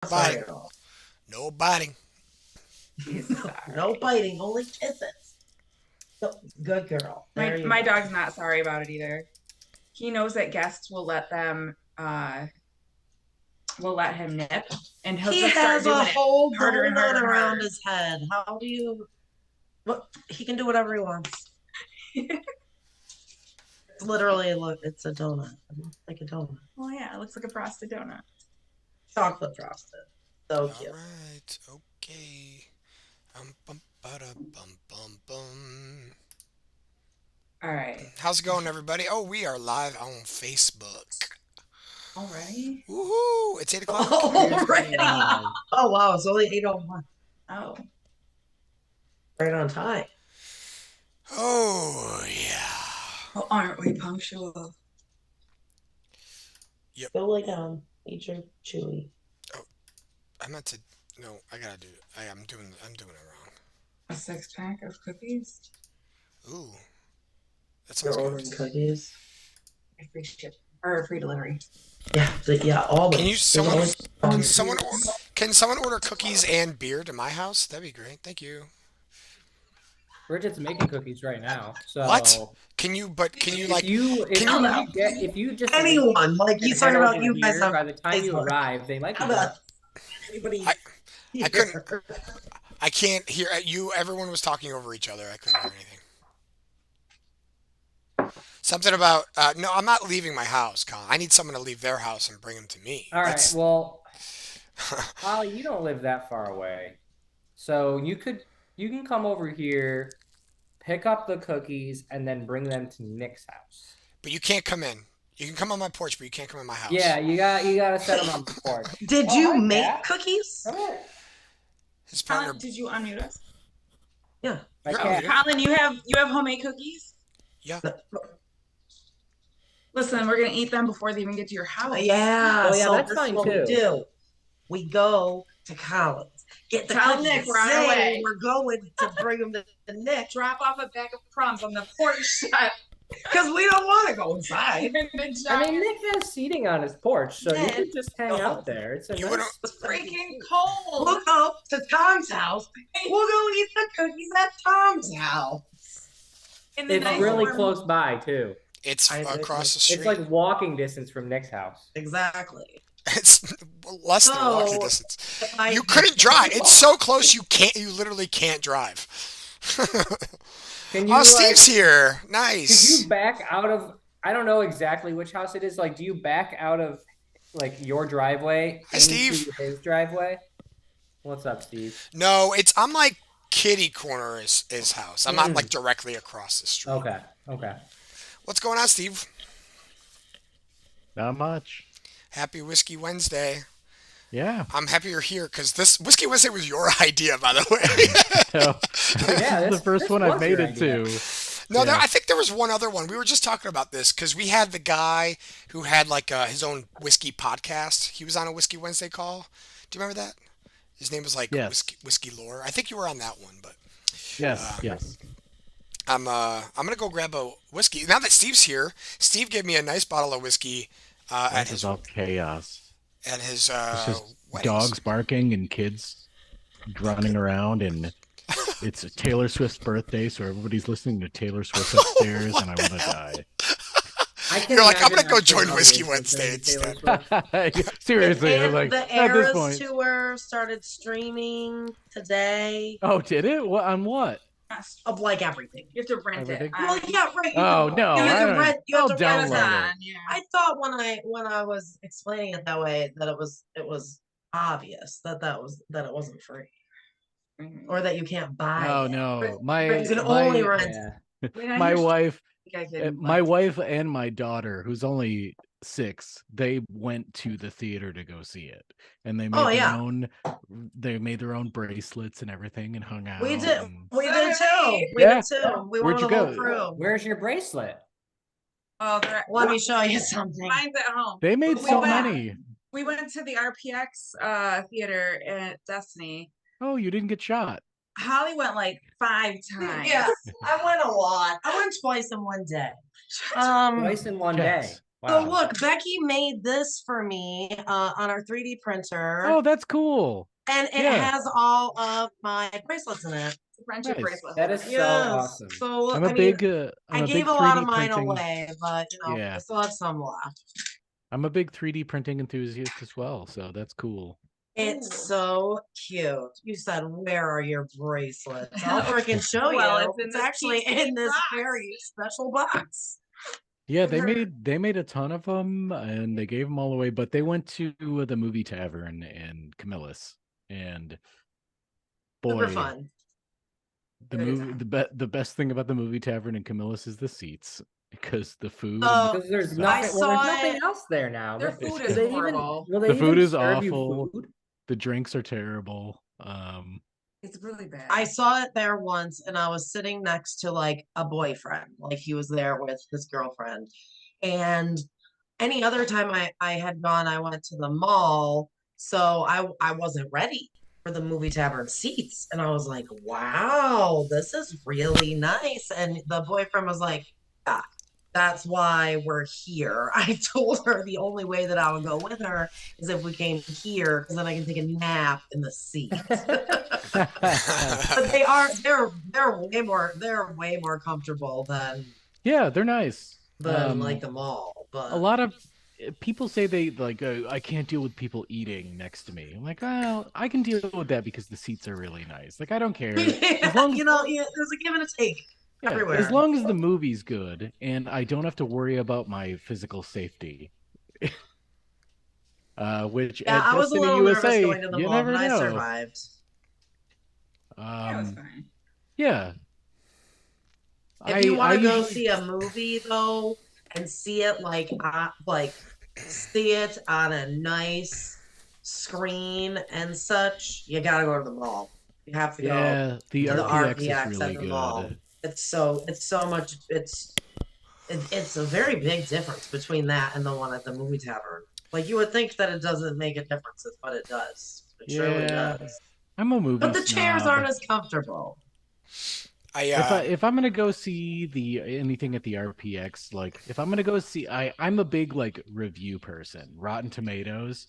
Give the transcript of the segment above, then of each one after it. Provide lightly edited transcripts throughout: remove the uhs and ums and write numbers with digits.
Sorry Biting. at all. No biting. No biting, only kisses. Good girl. My There you my go. dog's not sorry about it either. He knows that guests will let him nip, and he'll He just start has a doing it whole harder and harder donut and around harder. his head. How do you? What? He can do whatever he wants. It's literally, look, it's a donut. It looks like a donut. Well, yeah, it looks like a frosted donut. Chocolate frosted. So All cute. right. Okay. Bum, bada, bum, bum, bum. All right. How's it going, everybody? Oh, we are live on Facebook. Already? Woohoo! It's 8 o'clock. Already. Oh wow, it's only 8:01. Oh. Right on time. Oh, yeah. Well, aren't we punctual? Go lay down. Eat your chewy. I meant to. No, I gotta do it. I'm doing it wrong. A 6-pack of cookies? Ooh. That You're sounds ordering good. cookies. Free ship or free delivery. Yeah, always. Can you There's can someone order cookies and beer to my house? That'd be great. Thank you. Bridget's making cookies right now. So What? Can you like if you just anyone like he's talking about you guys have by the time you Facebook. arrive, they might be How done. about anybody? I couldn't. I can't hear you. Everyone was talking over each other. I couldn't hear anything. Something about no. I'm not leaving my house, Colin. I need someone to leave their house and bring them to me. All right. Well, Holly, you don't live that far away, so you can come over here, pick up the cookies, and then bring them to Nick's house. But you can't come in. You can come on my porch, but you can't come in my house. Yeah, you gotta set them on the porch. Did you hi, make Kat. cookies? Come here. His partner. Colin, did you unmute us? Yeah. My You're cat. unmuted. Colin, you have homemade cookies? Yeah. Listen, we're gonna eat them before they even get to your house. Yeah. Oh, yeah, so that's this fine, is what we too. do. We go to Collins, get the Tell cookies, Nick we're on our say way. we're going to bring them to Nick Drop off a bag of crumbs on the porch. because we don't want to go inside. I mean, Nick has seating on his porch, so you Nick, could just hang go. out there. It's a You nice. wouldn't- It's freaking cold. We'll go to Tom's house. We'll go eat the cookies at Tom's house. In the It's nice really warm- close by too. It's I agree. across the street. It's like walking distance from Nick's house. Exactly. It's less than So, walking distance. I- You couldn't drive. It's so close. You can't. You literally can't drive. Can you Oh, Steve's here. Could Nice. you back out of? I don't know exactly which house it is. Like, do you back out of like your driveway Hi, into Steve. his driveway? What's up, Steve? No, I'm like kitty corner his house. I'm not like directly across the street. Okay. Okay. What's going on, Steve? Not much. Happy Whiskey Wednesday. Yeah. I'm happy you're here because this Whiskey Wednesday was your idea, by the way. So, Yeah, this is the first this one was I've made your it idea. to. No, Yeah. I think there was one other one. We were just talking about this because we had the guy who had like his own whiskey podcast. He was on a Whiskey Wednesday call. Do you remember that? His name was like Yes. Whiskey Lore. I think you were on that one, but Yes, yes. I'm gonna go grab a whiskey now that Steve's here. Steve gave me a nice bottle of whiskey at This is his all chaos. It's It's just weddings. dogs barking and kids running around, and it's Taylor Swift's birthday, so everybody's listening to Taylor Swift upstairs, and I want to die. You're like, I'm gonna go imagine join how Whiskey kids Wednesday listening to Taylor Swift. Seriously, And I'm like, the at this Eras point. tour started streaming today Oh, did it? What on what? of like everything. You have to rent Everything? it. Well, yeah, right. Oh no, You I have to don't- rent. You have I'll to rent download it. Amazon, yeah. I thought when I was explaining it that way that it was obvious that it wasn't free or that you can't buy. Oh it. no, But you can only rent. Yeah. my wife, You guys didn't my like- wife and my daughter, who's only 6, they went to the theater to go see it, and they made Oh, their yeah. own. They made their oown bracelets and everything, and hung out. We did. and- We So did did too. we. We Yeah. did too. We Where'd were you the whole go? crew. Where's your bracelet? Oh, they're Let me show you something. mine's at home. They made We so went- many. We went to the RPX theater at Destiny. Oh, you didn't get shot. Holly went like 5 times. Yeah, I went a lot. I went twice in one day. Twice in one day. Yes. Wow. So look, Becky made this for me on our 3D printer, Oh, that's cool. and it yeah. has all of my bracelets in it. Friendship Nice. bracelet. That is holder. so Yes. awesome. So I'm I a mean, big I'm I a gave big a lot of 3D mine printing. away, but I Yeah. still have some left. I'm a big 3D printing enthusiast as well, so that's cool. It's Ooh. so cute. You said, "Where are your bracelets?" I'll freaking show Well, you. it's in It's this actually cheapskate in this box. very special box. Yeah, Her- they made a ton of them and they gave them all away, but they went to the movie tavern in Camillus, and Super boy, fun. the Good movie time. the best thing about the movie tavern in Camillus is the seats because the food Oh, Because there's sucks. nothing. Well, saw there's nothing it- else there now. Their But food do is they even? horrible. Will they The food even is serve you awful. food? The drinks are terrible. It's really bad. I saw it there once, and I was sitting next to like a boyfriend, like he was there with his girlfriend. And any other time I had gone, I went to the mall, so I wasn't ready for the movie tavern seats, and I was like, "Wow, this is really nice." And the boyfriend was like, "Yeah, that's why we're here." I told her the only way that I would go with her is if we came here, because then I can take a nap in the seat. But they're way more comfortable Yeah, they're nice. than like the mall. But A lot of people say they like I can't deal with people eating next to me. I'm like, well, I can deal with that because the seats are really nice. Like I don't care. As long as, there's a give and a take. yeah, everywhere. as long as the movie's good and I don't have to worry about my physical safety. Which Yeah, at I was a Destiny little nervous USA, going to the you mall, never but I know. survived. That was fine. Yeah. If you want to go usually- see a movie though, and see it see it on a nice screen and such, you gotta go to the mall. You have to go. yeah, the to the RPX RPX is at really the mall. good. It's so much. It's a very big difference between that and the one at the movie tavern. Like you would think that it doesn't make a difference, but it does. It surely Yeah. does. I'm a movie But the chairs snob. aren't as comfortable. If I'm gonna go see anything at the RPX, like if I'm gonna go see, I'm a big like review person. Rotten Tomatoes.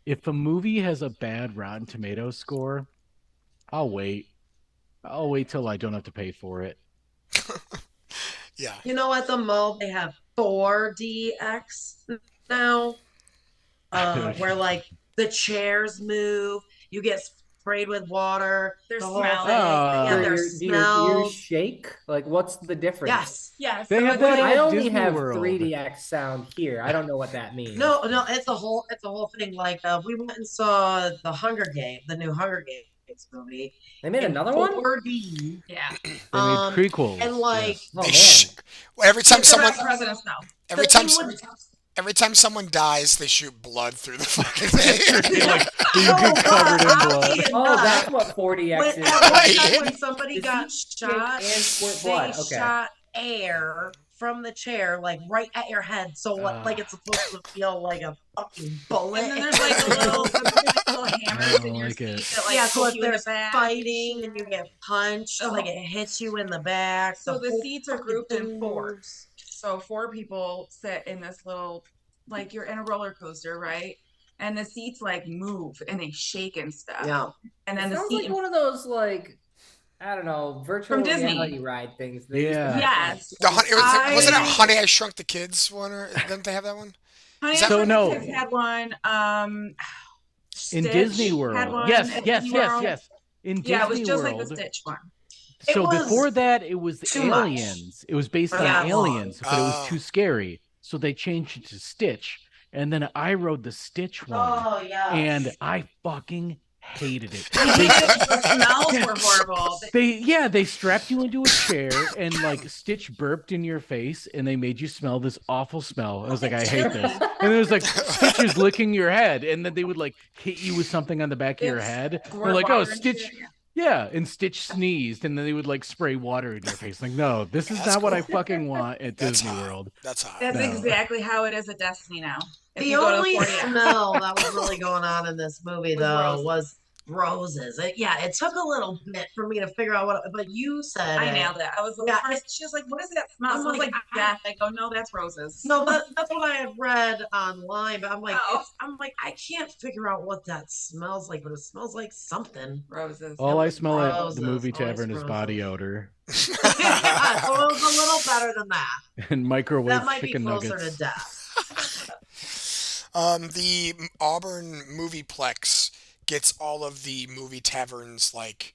If a movie has a bad Rotten Tomatoes score, I'll wait. I'll wait till I don't have to pay for it. Yeah. You know, at the mall they have 4DX now, where like the chairs move, you get sprayed with water. They're the whole smelling. thing. Oh. Yeah, Do they're your smells. shake? Like, what's the difference? Yes. Yes. They so have it's that like- I at only Disney have World. 3DX sound here. I don't know what that means. No, it's a whole thing. Like we went and saw the new Hunger Games movie. They made in another one? 4D. Yeah. They made Um, prequels. and like Oh They man. sh- well, every time It's someone about President Snow. every the time thing with- every time someone dies, they shoot blood through the fucking thing. You're like, you get covered in blood. Oh, that's what 4DX When, is. at one Right. time when somebody Does got he shake shot, and squirt they blood? Okay. shot air from the chair, like right at your head, so like it's supposed to feel like a fucking bullet. And then there's like little hammers in don't your like seat it. that like yeah, so poke if you in the there's back. fighting and you get punched, like it hits you in the back. So the whole seats are fucking grouped in thing fours. moves. So 4 people sit in this little, like you're in a roller coaster, right? And the seats like move and they shake and stuff. Yeah. And then It the sounds seat. like one of those like I don't know virtual From Disney. reality ride things. they used to Yeah. have. Yes. Wasn't it I- Honey I Shrunk the Kids one, or didn't they have that one? Honey, Is I that- Shrunk the no. Kids had one. In Stitch Disney had World. one Yes, at yes, Disney yes, World. yes. In Disney Yeah, it was just World. like the Stitch one. It So was before that, it was too much Aliens. It was based for on that long. Aliens, but it was Oh. too scary. So they changed it to Stitch. And then I rode the Stitch one. Oh yeah. And I fucking hated it. The smells were horrible. They strapped you into a chair and like Stitch burped in your face and they made you smell this awful smell. I was like, I hate this. And it was like Stitch is licking your head, and then they would like hit you with something on the back of your It's head. Squirt They're like, oh, water and Stitch. shit. Yeah, and Stitch sneezed, and then they would like spray water in your face. Like, no, this is That's not what I cool. fucking want at That's Disney hot. World. That's hot. That's No. exactly how it is at Destiny now. If The you go to only 40X. smell that was really going on in this movie Was though roses. was Roses. It took a little bit for me to figure out but you said I it. nailed it. I was Yeah, first, she was like, what is that smell? It I'm smells like, like death. I go, no, that's roses. No, that's what I had read online, but I'm like, Oh. I'm like, I can't figure out what that smells like, but it smells like something. Roses. All I was smell at roses, the movie always tavern is body roses. odor Yeah, so it was a little better than that. and microwave That might be chicken closer nuggets. to death. The Auburn Movieplex gets all of the movie taverns like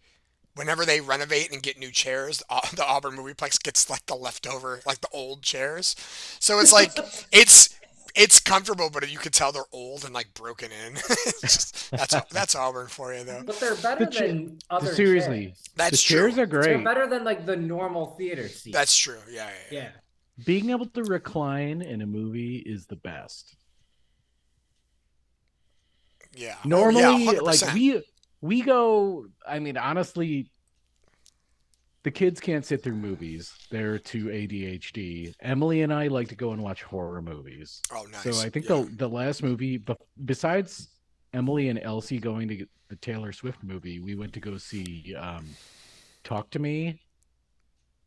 whenever they renovate and get new chairs, the Auburn Movieplex gets like the leftover, like the old chairs. So it's like it's comfortable, but you could tell they're old and like broken in. That's Auburn for you though. But they're better The cha- than other Seriously, chairs. That's the chairs true. are They're great. better than like the normal theater seats. That's true. Yeah. yeah. Being able to recline in a movie is the best. Yeah. Normally, oh, yeah, like 100%. we go. I mean, honestly, the kids can't sit through movies. They're too ADHD. Emily and I like to go and watch horror movies. Oh, nice. So I think Yeah. the last movie, besides Emily and Elsie going to get the Taylor Swift movie, we went to go see Talk to Me.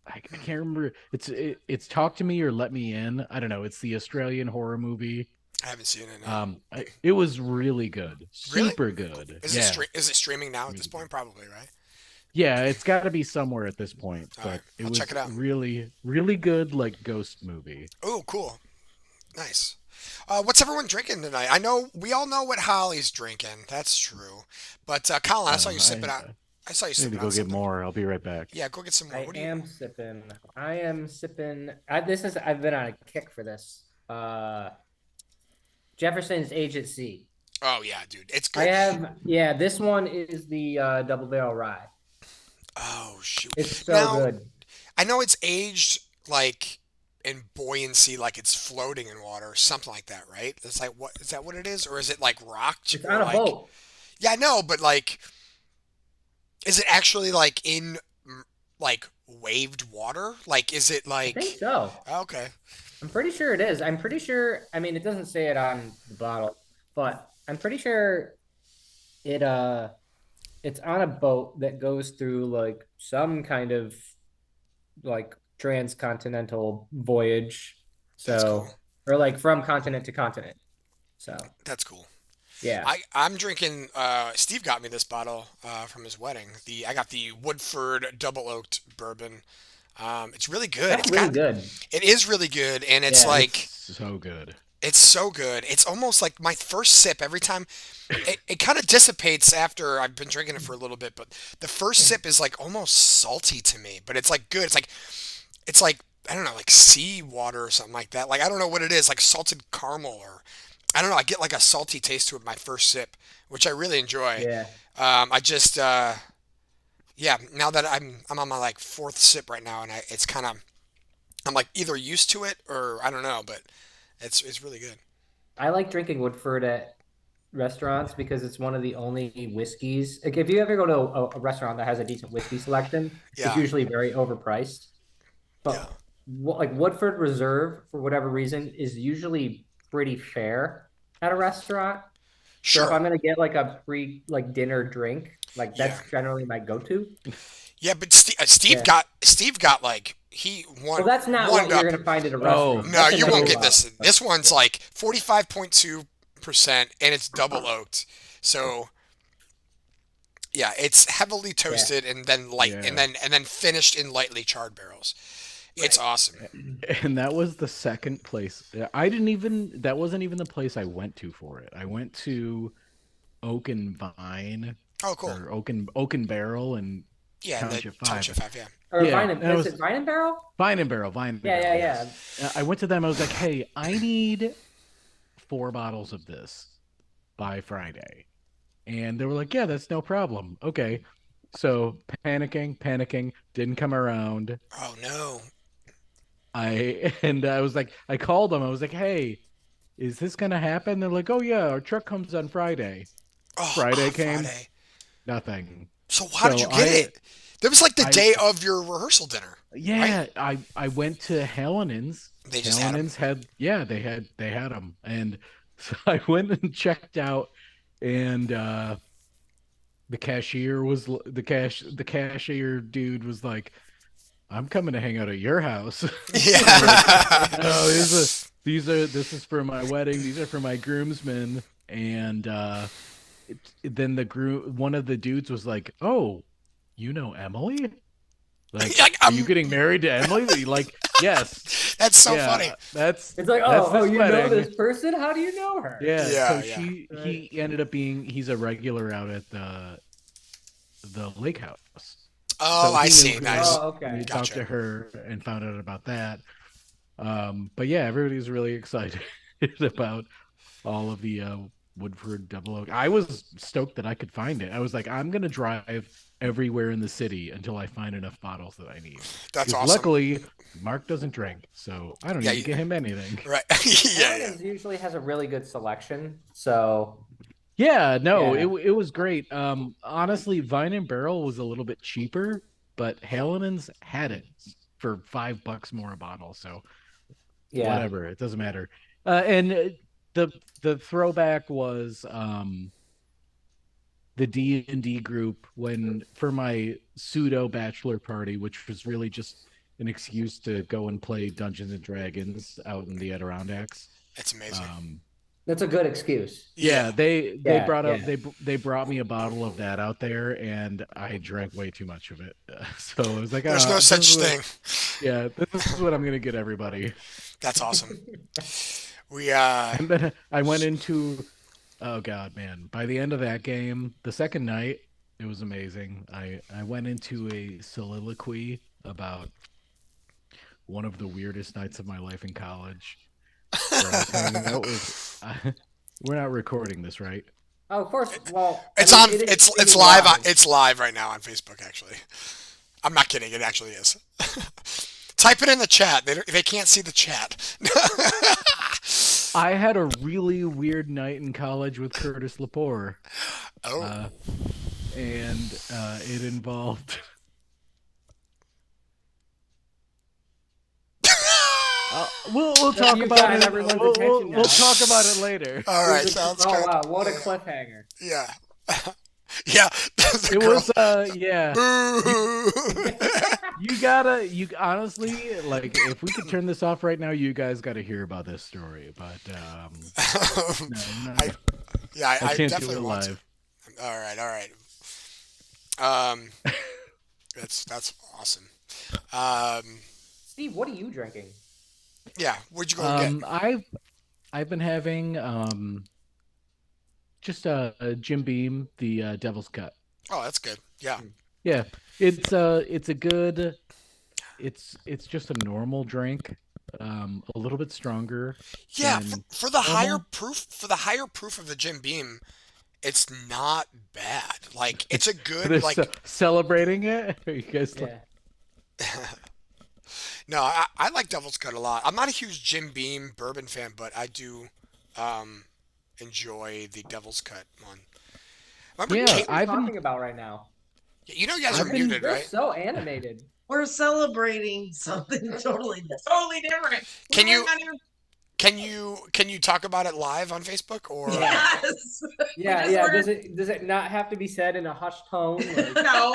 I can't remember. It's Talk to Me or Let Me In. I don't know. It's the Australian horror movie. I haven't seen it. No. It was really good, Really? super good. Is it streaming now at this point? Probably, right? Yeah, it's got to be somewhere at this point. All But right, it I'll was check it out. really, really good, like ghost movie. Oh, cool. Nice. What's everyone drinking tonight? I know we all know what Holly's drinking. That's true. But Colin, I saw you sipping out. I saw you I need sipping to out go get something. more. I'll be right back. Yeah, go get some more. I What do you? am sipping. I've been on a kick for this. Jefferson's Age at Sea. Oh yeah, dude, it's I good. have, this one is the double barrel rye. Oh shoot. It's so Now, good. I know it's aged like in buoyancy, like it's floating in water, something like that, right? It's like what is that? What it is, or is it like rocked? It's or on a like, boat. Yeah, I know, but like, is it actually like in like waved water? Like, is it I think like? so. Okay. I'm pretty sure it is. I'm pretty sure. I mean, it doesn't say it on the bottle, but I'm pretty sure it it's on a boat that goes through like some kind of like transcontinental voyage. That's So, cool. or like from continent to continent. So, That's cool. yeah. I'm drinking. Steve got me this bottle from his wedding. I got the Woodford Double Oaked Bourbon. It's really good. That's really good. It is really good, and it's Yeah. like It's so good. it's so good. It's almost like my first sip every time. It kind of dissipates after I've been drinking it for a little bit, but the first sip is like almost salty to me. But it's like good. It's like I don't know, like sea water or something like that. Like I don't know what it is, like salted caramel or I don't know. I get like a salty taste to it my first sip, which I really enjoy. Yeah. I just yeah. Now that I'm on my like fourth sip right now, and it's kind of I'm like either used to it or I don't know, but it's really good. I like drinking Woodford at restaurants because it's one of the only whiskeys. Like if you ever go to a restaurant that has a decent whiskey selection, Yeah. it's usually very overpriced. But Yeah. like Woodford Reserve, for whatever reason, is usually pretty fair at a restaurant. So if Sure. I'm gonna get like a free like dinner drink, like that's Yeah. generally my go-to. Yeah, but Steve Yeah. got like he Well, that's not one what up. you're gonna find at a Oh. restaurant. No, That's you another won't get level. this. This one's like 45.2% and it's double oaked. So yeah, it's heavily toasted and then light Yeah. and then finished in lightly charred barrels. It's awesome. And that was the second place. That wasn't even the place I went to for it. I went to Oak and Vine Oh, cool. or Oak and Barrel and Yeah, and the Township 5. Township 5, yeah. Or Yeah, Vine and, that is was- it Vine and Barrel? Vine and Barrel. Yeah. I went to them. I was like, hey, I need 4 bottles of this by Friday. And they were like, yeah, that's no problem. Okay. So panicking, didn't come around. Oh no. I was like, I called them. I was like, hey, is this going to happen? They're like, oh, yeah, our truck comes on Friday. Oh, Friday came. Friday. Nothing. So how did So you get it? That was like the I- day of your rehearsal dinner. Yeah, I went to Hellen's. They just had 'em. Hellen's they had them, and so I went and checked out, and the cashier dude was like, I'm coming to hang out at your house. Yeah. No, this is for my wedding. These are for my groomsmen. And then one of the dudes was like, "Oh, you know Emily? Like, Like, are you getting married to Emily?" Like, yes. That's so Yeah, funny. That's It's like, that's oh, this you know wedding. this person? How do you know her? Yeah. Yeah, So yeah. he ended up he's a regular out at the lake house. Oh, So I he see. knew Nice. her, Oh, okay. and we talked Gotcha. to her and found out about that. But yeah, everybody's really excited about all of the Woodford Double Oak. I was stoked that I could find it. I was like, I'm gonna drive everywhere in the city until I find enough bottles that I need. That's 'Cause awesome. luckily, Mark doesn't drink, so I don't Yeah, need you- to get him anything. Right. Yeah, yeah. Paladins usually has a really good selection, so Yeah, no, Yeah. it was great. Honestly, Vine and Barrel was a little bit cheaper, but Hallinan's had it for $5 more a bottle. So yeah. whatever, it doesn't matter. And the throwback was the D&D group when for my pseudo bachelor party, which was really just an excuse to go and play Dungeons and Dragons out in the Adirondacks. It's amazing. That's a good excuse. Yeah, they Yeah, brought up yeah. they brought me a bottle of that out there, and I drank way too much of it. So I was like, There's no this such is what- thing. Yeah, this is what I'm gonna get everybody. That's awesome. We And then I went into, oh god, man! By the end of that game, the second night, it was amazing. I went into a soliloquy about one of the weirdest nights of my life in college. Where I was hanging out with, we're not recording this, right? Oh, of course. Well, it's I on mean, it is it's streaming live live. it's live right now on Facebook actually. I'm not kidding, it actually is. Type it in the chat. They can't see the chat. I had a really weird night in college with Curtis Lepore, Oh. and it involved. We'll talk You've about got it. everyone's We'll attention now. talk about it later. All right, It was a- sounds oh good. wow, what a cliffhanger! Yeah. Yeah. The It girl. was yeah. Boo. You honestly, like, if we could turn this off right now, you guys got to hear about this story. But no, Yeah, I I can't do definitely it want to. live. All right. That's awesome. Steve, what are you drinking? Yeah, where'd you go and get? I've been having just a Jim Beam, the Devil's Cut. Oh, that's good. Yeah. Yeah, it's a good. It's just a normal drink, a little bit stronger. Yeah, than for the higher normal. proof of the Jim Beam, it's not bad. Like it's a They're good like celebrating it. Are you guys? Yeah. no, I like Devil's Cut a lot. I'm not a huge Jim Beam bourbon fan, but I do enjoy the Devil's Cut one. Remember Yeah, Kate- What are you I've been- talking about right now? you know you guys are I've been- muted, You're right? so animated. We're celebrating something totally different. Can We're you- not even- Can you talk about it live on Facebook or Yes. Yeah, just yeah. ordered- Does it not have to be said in a hushed tone? Like, No,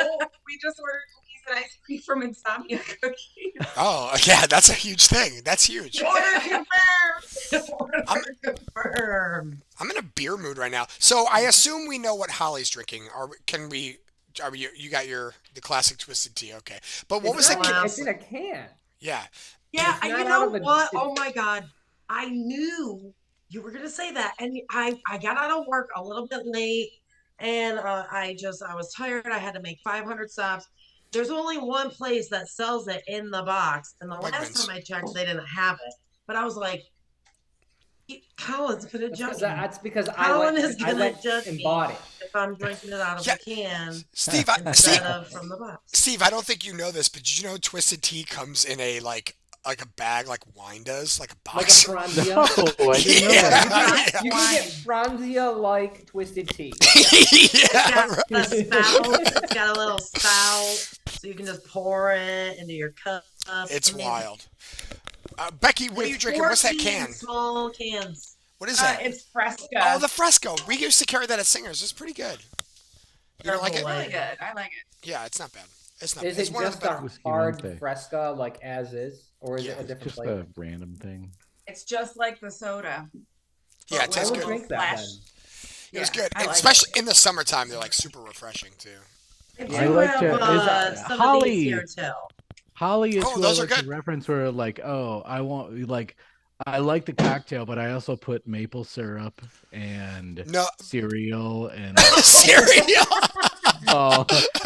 we just ordered cookies and ice cream from Insomnia Cookies. Oh, yeah, that's a huge thing. That's huge. Order confirmed. Order confirmed. I'm in a beer mood right now. So I assume we know what Holly's drinking. You got the classic twisted tea, okay. But what was it's that? not- ca- It's in a can. Yeah. Yeah, It's and not you out know of a- what? it's- Oh my God. I knew you were gonna say that. And I got out of work a little bit late, and I was tired. I had to make 500 stops. There's only one place that sells it in the box. And the last Wegmans. time I checked, they didn't have it. But I was like, Colin's gonna judge me That's because Colin is I gonna went judge and me. bought it. if I'm drinking it out of Yeah. a can Steve, instead of from the box. Steve, I don't think you know this, but did you know twisted tea comes in a like a bag like wine does, like a Like a box? Franzia. No, I didn't know Yeah. that. You can get Franzia like twisted tea. It's yeah, got right. the spout. It's got a little spout, so you can just pour it into your cup. It's I mean, wild. Becky, what are you it's drinking? What's that 14 can? Small cans. What is that? It's Fresca. Oh, the Fresco. We used to carry that at Singers. It's pretty good. You don't like Never it? liked Really good. I like it. Yeah, it's not bad. It's not. Is It's it one of just the better. a Whiskey hard Wednesday. Fresca like as is, or is Yeah. it a It's different just flavor? a random thing. It's just like the soda. Yeah, it but tastes with I good. would a drink that flash. then. It was Yeah, good, I and like especially it. in the summertime. They're like super refreshing too. I Yeah. do like have to- is- some of Holly- these here too. Holly is Oh, who those I are like to good. reference where like, oh, I like the cocktail, but I also put maple syrup and No cereal and cereal. oh,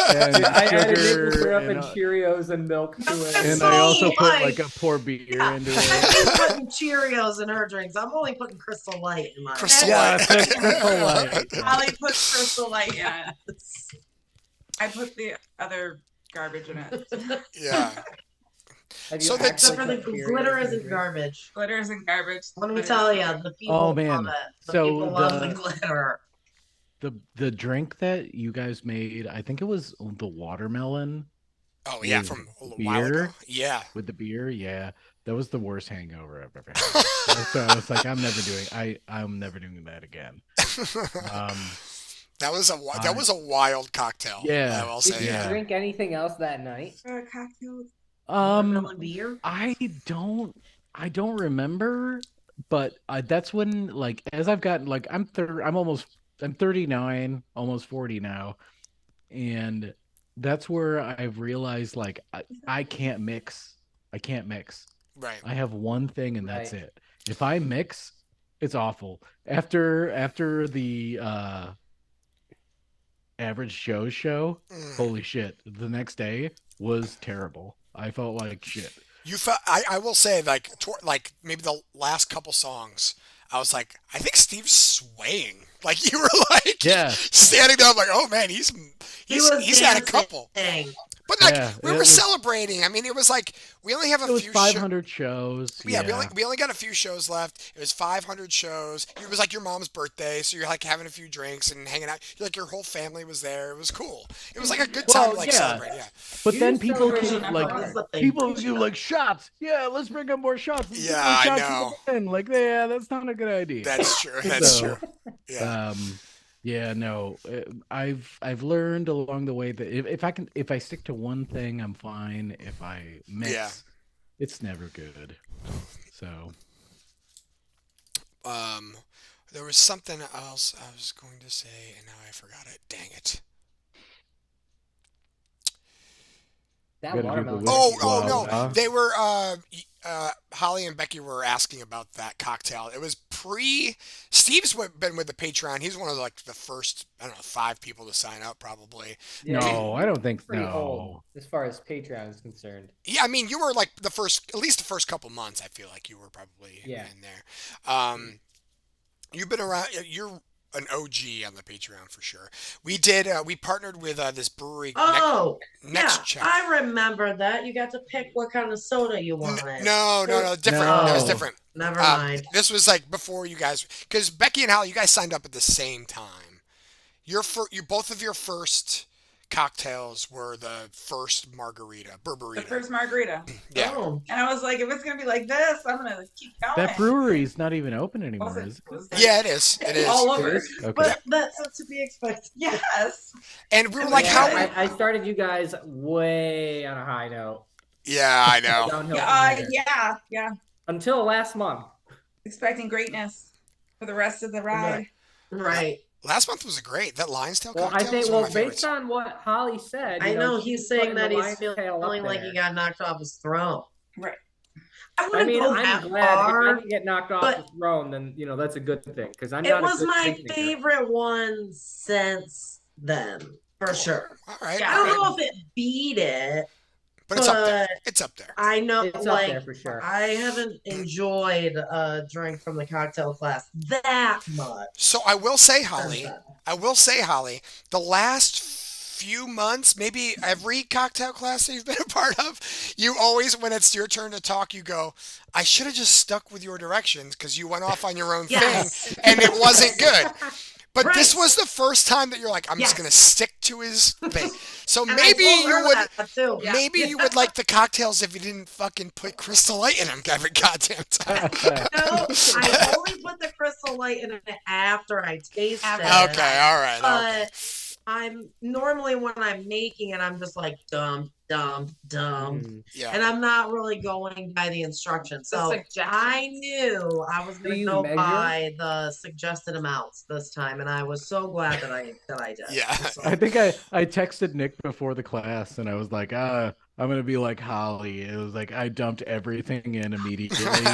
and I added maple sugar syrup and and, Cheerios and milk to it. and So I also put light. like a pour beer Yeah. into I'm it. just putting Cheerios in her drinks. I'm only putting Crystal Light in mine. Crystal Yeah, Light. it's Crystal Light. Holly puts Crystal Light in it. I put the other garbage in it. Yeah. Have you So that's- Except for the actually put Cheerios glitter in your isn't drink? garbage. Glitters and garbage. Let me Glitters tell and you, garbage. the people Oh, love man. it. The So people love the the- glitter. The drink that you guys made, I think it was the watermelon Oh yeah, With from a little while ago. beer? Yeah. with the beer. Yeah, that was the worst hangover I've ever had. So I was like, I'm never doing that again. That was a wild cocktail. Yeah. I will Did say. you Yeah. drink anything else that night? Cocktail. Watermelon beer. I don't remember, but that's when like as I've gotten like I'm 39, almost 40 now, and that's where I've realized like I can't mix. I can't mix. Right. I have one thing and that's Right. it. If I mix, it's awful. After the Average Joe's show, Mm. holy shit, the next day was terrible. I felt like shit. You felt. I will say like maybe the last couple songs. I was like, I think Steve's swaying. Like you were like Yeah. standing there. I'm like, oh man, he's had a dancing. couple. But like Yeah, we it were was- celebrating. I mean, it was like we only have a It was few 500 shows. Yeah, we only got a few shows left. It was 500 shows. It was like your mom's birthday, so you're like having a few drinks and hanging out. Like your whole family was there. It was cool. It was like a good time Well, to like yeah. celebrate. Yeah. But You then people celebrated keep enough like on That's the thing. people do like shots. Yeah, let's bring up more shots. Let's bring Yeah, more I shots know. to the end. Like, yeah, that's not a good idea. That's true. That's So, true. Yeah. Yeah, no. I've learned along the way that if I stick to one thing, I'm fine. If I mix, Yeah. it's never good. So There was something else I was going to say, and now I forgot it. Dang it. That Gotta do the watermelon. whiskey Oh, Wow, no. huh? They were, Holly and Becky were asking about that cocktail. It was Steve's been with the Patreon. He's one of like the first, I don't know, 5 people to sign up probably. Yeah, no, I don't think pretty no. old as far as Patreon is concerned. Yeah, I mean, you were like at least the first couple months, I feel like you were probably Yeah. in there. You've been around, you're an OG on the Patreon for sure. We partnered with this brewery. Oh, Next yeah, Check. I remember that. You got to pick what kind of soda you N- wanted. no, different. That was No. different. Never mind. This was like before you guys, because Becky and Holly, you guys signed up at the same time. Both of your first cocktails were the first margarita, The Burberita. first margarita. Yeah. Oh, And I was like, if it's gonna be like this, I'm gonna keep going. That brewery's not even open anymore, Was it- is it? was it Yeah, it is. It is. all over. Okay. but that's to be expected. Yes. And we were like, Yeah, how? I started you guys way on a high note. Yeah, I know. Downhill from there. Yeah. Until last month. Expecting greatness for the rest of the ride. Right. Last month was great. That Lion's Tail Well, cocktail I think, was one well, of my favorites. based on what Holly said, I you know she's he's saying putting that the he's Lion's Tail up feeling like there. he got knocked off his throne. Right. I I wouldn't mean, go I'm that glad if I far. can get knocked off but- the throne, then that's a good thing because I'm It not. a was good my drink maker. favorite one since then, for sure. All right. Yeah, I all don't right. know if it beat it, But it's up there. but It's up there. I know, It's up like, there for sure. I haven't enjoyed a drink from the cocktail class that much. So I will say, Holly, since then. the last few months, maybe every cocktail class that you've been a part of, you always, when it's your turn to talk, you go, I should have just stuck with your directions because you went off on your own Yes. thing and it wasn't good. But this Right. was the first time that you're like, I'm just Yes. going to stick to his thing. So And I maybe told you her would. that, too. Yeah. Maybe you would like the cocktails if you didn't fucking put Crystal Light in them every goddamn time. No, I only put the Crystal Light in it after I tasted it. Okay, all right. Okay. I'm normally when I'm making it, I'm just like dump, dump, dump. Mm. Yeah. And I'm not really going by the instructions. The So suggestions. I knew I was Do gonna you go measure? by the suggested amounts this time, and I was so glad that I did. Yeah. So- I think I texted Nick before the class and I was like, I'm gonna be like Holly. It was like I dumped everything in immediately and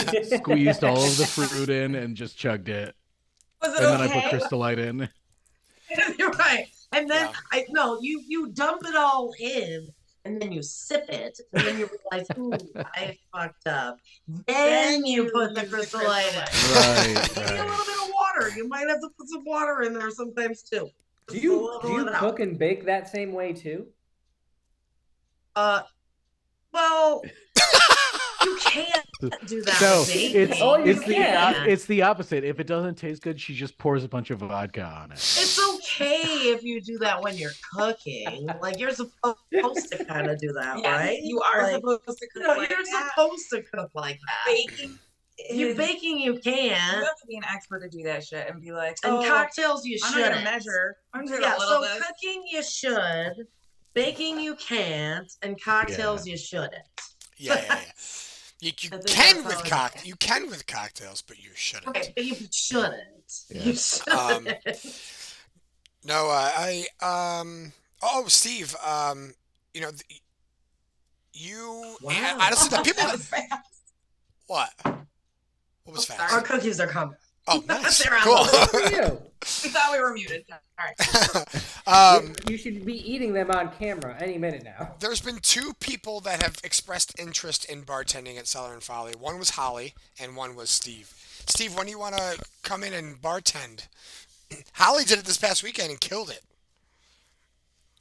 then squeezed all of the fruit in and just chugged it. Was it And then I okay? put Crystal Light in. You're right. And then Yeah. you dump it all in and then you sip it and then you realize, ooh, I fucked up. Then you put the use the Crystal Crystal Light in. Right, Maybe a right. little bit of water. You might have to put some water in there sometimes too. Do Just you level it out. cook and bake that same way too? Well, you can't do that. No, with baking. it's the opposite. If it doesn't taste good, she just pours a bunch of vodka on it. It's okay if you do that when you're cooking. Like you're supposed to kind of do that, Yes, right? you are Like, supposed to cook no, like you're that. supposed to cook like that. Baking. You is- baking, you You can, have to be an expert to do that shit and be like, and oh, cocktails you I'm not shouldn't. gonna measure. I'm doing Yeah, a little so bit. cooking you should, baking you can't, and cocktails you shouldn't. Yeah. You I think can that's with all I cock got. you can with cocktails, but you shouldn't. Right, but you shouldn't. Yeah. You shouldn't. No, oh, Steve, you know, you Wow. honestly the people That was fast. what? What was Oh, fast? Our cookies are coming. Oh, nice, They're on cool. Good for you. We thought we were muted. All right. You should be eating them on camera any minute now. There's been two people that have expressed interest in bartending at Cellar and Folly. One was Holly, and one was Steve. Steve, when do you want to come in and bartend? Holly did it this past weekend and killed it.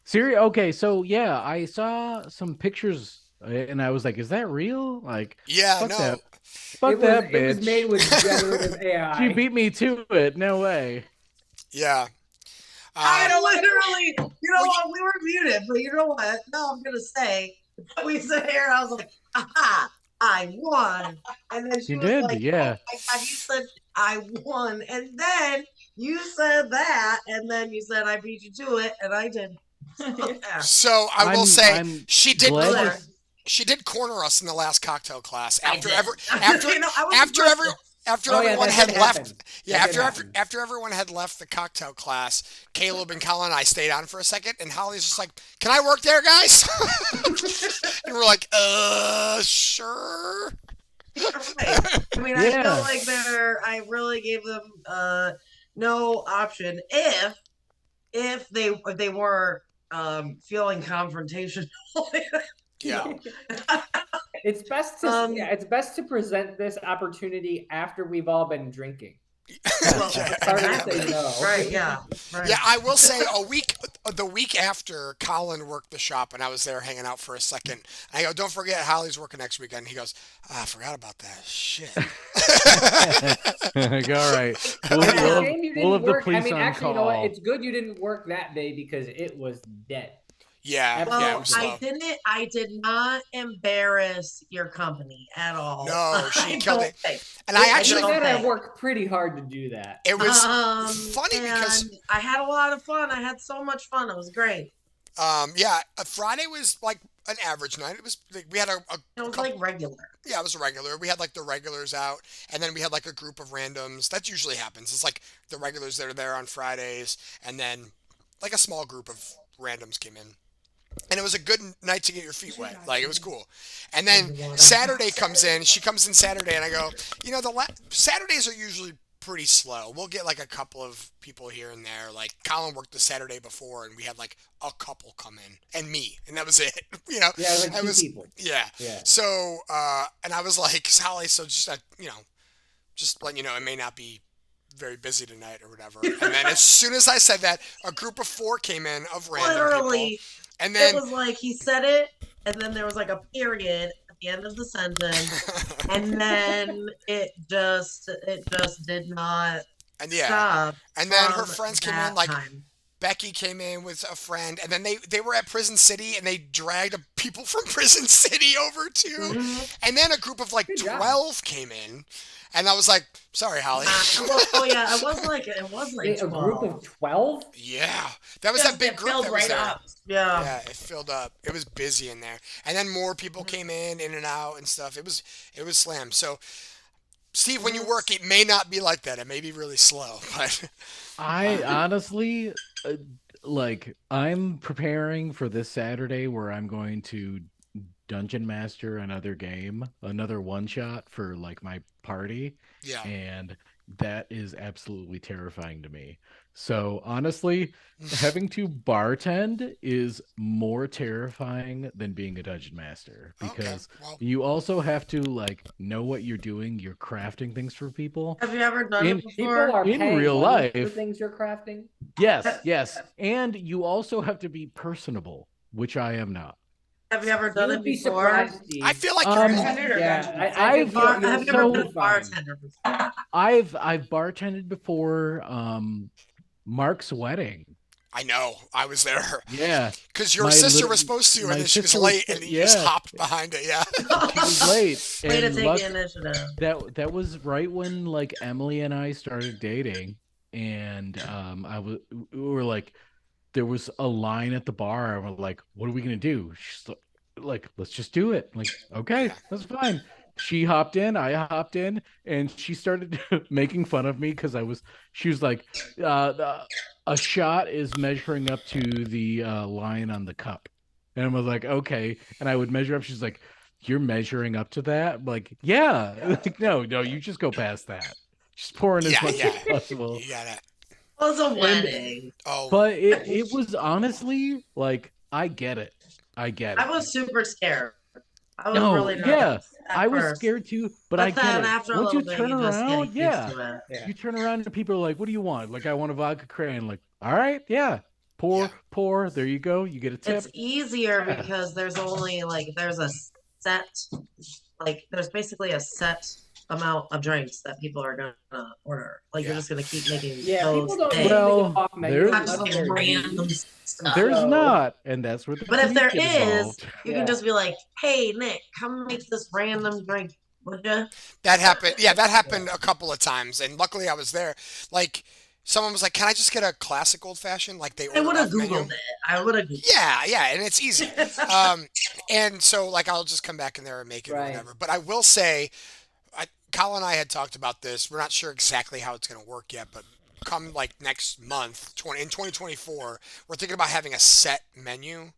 Serious? Okay, so yeah, I saw some pictures and I was like, "Is that real?" Like, Yeah, fuck no. that, fuck It that was bitch. made with generative AI. She beat me to it. No way. Yeah. I literally, you know well, what? We were muted, but you know what? No, I'm gonna say we sit here and I was like, aha, I won. And then she You was did, like, yeah. oh my God, you said I won. And then you said that, and then you said I beat you to it, and I did. Yeah. So I will I'm- say I'm she did glad corner, this- she did corner us in the last cocktail class I after did. after You know, I was after every aggressive. after Oh, yeah, everyone that had did left. happen. Yeah, That did after happen. after everyone had left the cocktail class, Caleb and Colin and I stayed on for a second, and Holly's just like, "Can I work there, guys?" And we're like, sure." Right. I mean, I Yeah. feel like I really gave them no option if they were feeling confrontational. Yeah. It's best to Um, it's best to present this opportunity after we've all been drinking. Well, Yeah. It's hard to exactly. say no. Right, yeah. Right. Yeah, I will say the week after Colin worked the shop and I was there hanging out for a second, I go, "Don't forget Holly's working next weekend." He goes, I forgot about that. Shit. Like, all right. It's We'll, a we'll, shame you we'll have didn't the work. police I mean, on actually, you know what? call. It's good you didn't work that day because it was dead. Yeah, Well, yeah, it Well, was slow. I did not embarrass your company at all. No, she I killed don't it. think. And I I actually, You don't gotta think. work pretty hard to do that. it was funny And because, I had a lot of fun. I had so much fun. It was great. yeah, Friday was like an average night. It was, we had a It was couple, like regular. yeah, it was a regular. We had like the regulars out, and then we had like a group of randoms. That usually happens. It's like the regulars that are there on Fridays, and then like a small group of randoms came in. And it was a good night to get your feet wet. Like, it was cool. And then Saturday comes in. She comes in Saturday, and I go, Saturdays are usually pretty slow. We'll get like a couple of people here and there. Like, Colin worked the Saturday before, and we had like a couple come in, and me, and that was it. Yeah, it was like I two was- people. Yeah. Yeah. So, and I was like, Sally, so just, just letting you know, it may not be very busy tonight or whatever. And then as soon as I said that, a group of 4 came in of random Literally, people. And it then, was like he said it, and then there was like a period at the end of the sentence, and then it just did not and yeah, stop. and then her from friends came that in like time. Becky came in with a friend, and then they were at Prison City, and they dragged people from Prison City over too. Mhm. And then a group of like Good job. 12 came in, and I was like, "Sorry, Holly." Oh yeah, it was like Wait, a 12. group of 12? Yeah, that was that big It group filled that was right there. up. Yeah. Yeah, it filled up. It was busy in there, and then more people came in and out and stuff. It was slammed. So, Steve, when you work, it may not be like that. It may be really slow, but I honestly, like, I'm preparing for this Saturday where I'm going to Dungeon Master another game, another one shot for like my party, yeah. and that is absolutely terrifying to me. So honestly, having to bartend is more terrifying than being a dungeon master Okay. because Well, you also have to like know what you're doing. You're crafting things for people. Have you ever done In- it People before? are In paying real money for life- things you're crafting. Yes. And you also have to be personable, which I am not. Have you ever You done would it be before? surprised, Steve. I feel like Um, you're. Bartender or Yeah, dungeon I master? think Bar- you're have you ever been a so fine. bartender before? I've bartended before. Mark's wedding. I know. I was there Yeah, because your My sister little- was supposed to, my and then she was sister was- late, and you just yeah. hopped behind it. Yeah. it was late. Way to and take luck- the initiative. that was right when like Emily and I started dating, and we were like, there was a line at the bar, and we're like, what are we gonna do? She's like, let's just do it. I'm like, okay, that's fine. She hopped in, I hopped in, and she started making fun of me because she was like, a shot is measuring up to the line on the cup. And I was like, okay. And I would measure up. She's like, you're measuring up to that? I'm like, yeah. Like, no, you just go past that. Just pouring as Yeah, much yeah. as possible. You got it. Well, it's a wedding. Oh, But it was honestly like, I get it. I get it. I was super scared. I was No, really yeah, nervous at I was first. scared too, but But I get then it. after a Once little you bit, turn you just around, get yeah. used to it. Yeah. You turn around and people are like, what do you want? Like, I want a vodka crayon. Like, all right, yeah. Pour. There you go. You get a tip. It's easier Yeah. because there's only like there's basically a set amount of drinks that people are gonna order. Like Yeah. you're just gonna keep making Yeah, those people don't things. Well, usually go off menu there's- Not unless just they're like needy. random stuff. There's So- not, and that's where the But if there technique gets is, involved. you Yeah. can just be like, "Hey, Nick, come make this random drink, would you?" that happened. Yeah, that happened a couple of times, and luckily I was there. Like, someone was like, "Can I just get a classic old fashioned?" Like they I would ordered have off menu. googled it. I would have. Yeah, and it's easy. And so like I'll just come back in there and make it or Right. whatever. But I will say, Kyle and I had talked about this. We're not sure exactly how it's going to work yet, but come like next month, in 2024, we're thinking about having a set menu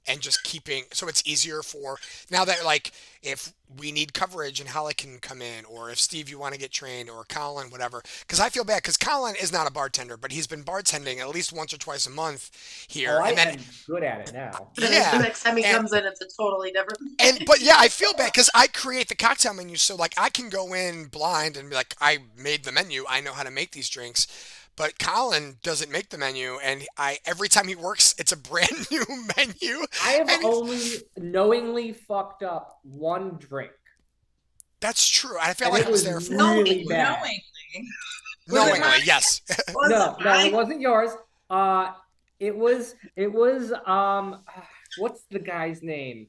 and just keeping so it's easier for now that like if we need coverage and Holly can come in, or if Steve you want to get trained, or Colin, whatever. Because I feel bad because Colin is not a bartender, but he's been bartending at least once or twice a month here, Oh, I and then am good at it now. Yeah, The next time he and- comes in, it's a totally different. but yeah, I feel bad because I create the cocktail menu, so like I can go in blind and be like, I made the menu, I know how to make these drinks. But Colin doesn't make the menu, and every time he works, it's a brand new menu. I have And only knowingly fucked up one drink. that's true. I feel And like it I was was there for really bad. Knowingly. knowingly, yes. Was No, it no, mine? it wasn't yours. It was what's the guy's name?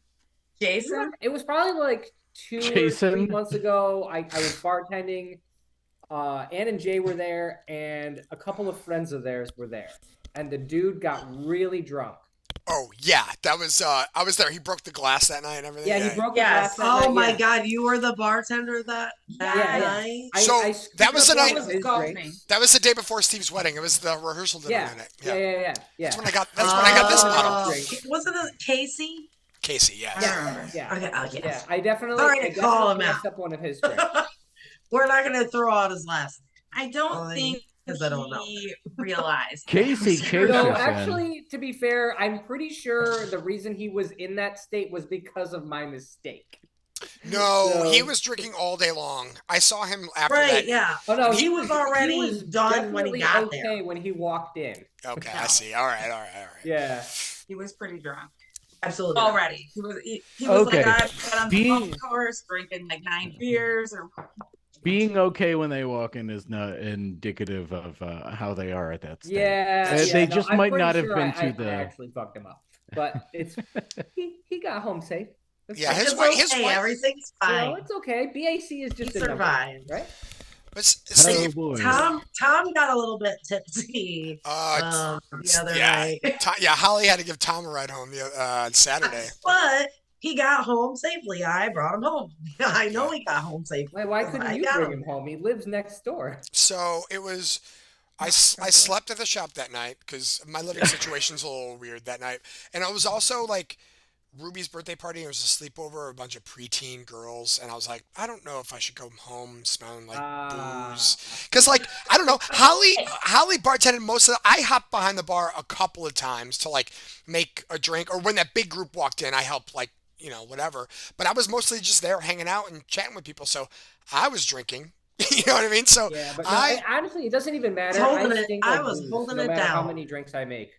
Jason? It was probably like 2 or 3 Jason? months ago. I was bartending. Ann and Jay were there, and a couple of friends of theirs were there. And the dude got really drunk. Oh yeah, that was I was there. He broke the glass that night and everything. Yeah, he broke the Yes. glass that Oh night, my yeah. God, you were the bartender that Yeah. night? So, screwed that was up the one night- of his Golfing. drinks. That was the day before Steve's wedding. It was the rehearsal dinner Yeah. night. Yeah. That's when I got. That's when I got this bottle. Drink. Wasn't it Casey? Casey, yes. I don't remember. Yeah. Okay, oh, yes. Yeah, I definitely, Sorry to I call him definitely out. messed up one of his drinks. We're not gonna throw out his last. I don't Only think 'cause I don't know. he realized. Casey, that. Casey. No, Said. actually, to be fair, I'm pretty sure the reason he was in that state was because of my mistake. No, So- he was drinking all day long. I saw him after Right, that. yeah. Oh no, He was already done when he definitely got okay there. when he walked in. Okay, I see. All right. Yeah. He was pretty drunk Absolutely. already. He was Okay. like, I got on the Being- golf course drinking like 9 beers or being okay when they walk in is not indicative of how they are at that stage. Yeah, They no, just I'm might pretty not have sure been I to the. actually fucked him up, but it's he got home safe. That's Yeah, fine. his It's wife, okay. his wife. Everything's You know, fine. it's okay. BAC is He just a number, survived. right? But Oh Steve, boy. Tom got a little bit tipsy the other yeah, night, yeah. Holly had to give Tom a ride home Saturday. but he got home safely. I brought him home. I know Yeah. he got home safely. Wait, why 'cause couldn't I you got bring him home? He lives next door. So it was. I slept at the shop that night because my living situation's a little weird that night, and it was also like Ruby's birthday party. It was a sleepover, a bunch of preteen girls, and I was like, I don't know if I should go home smelling like booze, because like I don't know. Holly bartended most of the. I hopped behind the bar a couple of times to like make a drink, or when that big group walked in, I helped like whatever. But I was mostly just there hanging out and chatting with people, so I was drinking. You know what I mean? So Yeah, but no, I honestly, it doesn't even matter. Holding I it- stink I like was booze, holding no it matter how down. many drinks I make.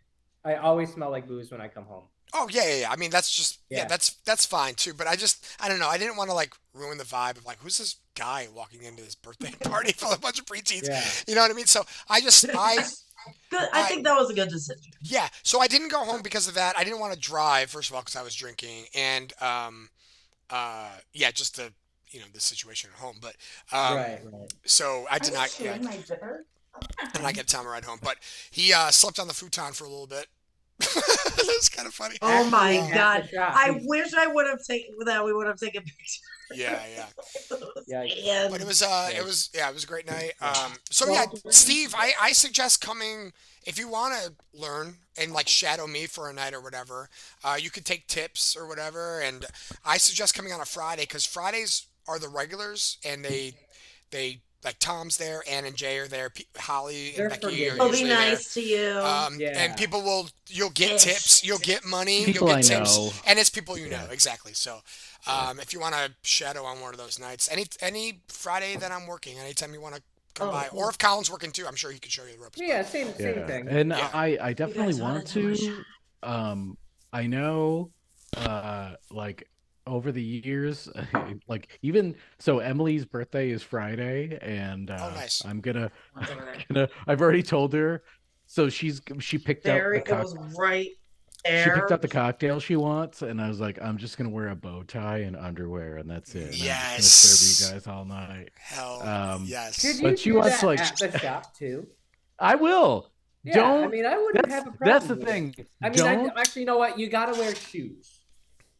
I always smell like booze when I come home. Oh yeah. I mean, that's just Yeah. that's fine too. But I don't know. I didn't want to like ruin the vibe of like who's this guy walking into this birthday party full of a bunch of preteens. Yeah. You know what I mean? So I Good. I think that was a good decision. yeah. So I didn't go home because of that. I didn't want to drive first of all because I was drinking and yeah, just the situation at home. But Right. so I Are did you not chewing my zipper? did not get Tom a ride home. But he slept on the futon for a little bit. That was kind of funny. Oh my Actually, God! at the shop, I he- wish I would have taken that. We would have taken pictures. Yeah. Yeah. But it was a great night. So yeah, Steve, I suggest coming if you want to learn and like shadow me for a night or whatever. You could take tips or whatever, and I suggest coming on a Friday because Fridays are the regulars, and they like Tom's there, Ann and Jay are there, Holly They're and Becky are forgiving. He'll be usually there. nice to you. Yeah. And you'll get Ish. tips, you'll get money, People you'll I get tips, know. and it's people you know Yeah. exactly. So, if you want to shadow on one of those nights, any Friday that I'm working, anytime you want to come Oh, by, cool. or if Colin's working too, I'm sure he could show you the ropes. Yeah, same Yeah. thing. And Yeah. I definitely guys wanna want do a to. I know, like over the years, like even so, Emily's birthday is Friday, and Oh, nice. I'm I've already told her. So she picked out There the it was right there. she picked out the cocktail she wants, and I was like, I'm just gonna wear a bow tie and underwear, and that's it. And I'm just gonna Yes. serve you guys all night. Hell, yes. Could you But she do wants that to, like, at the shop too? I will. Yeah, Don't. I mean, I wouldn't have a problem. That's the with thing. it. I mean, Don't. actually, you know what? You gotta wear shoes.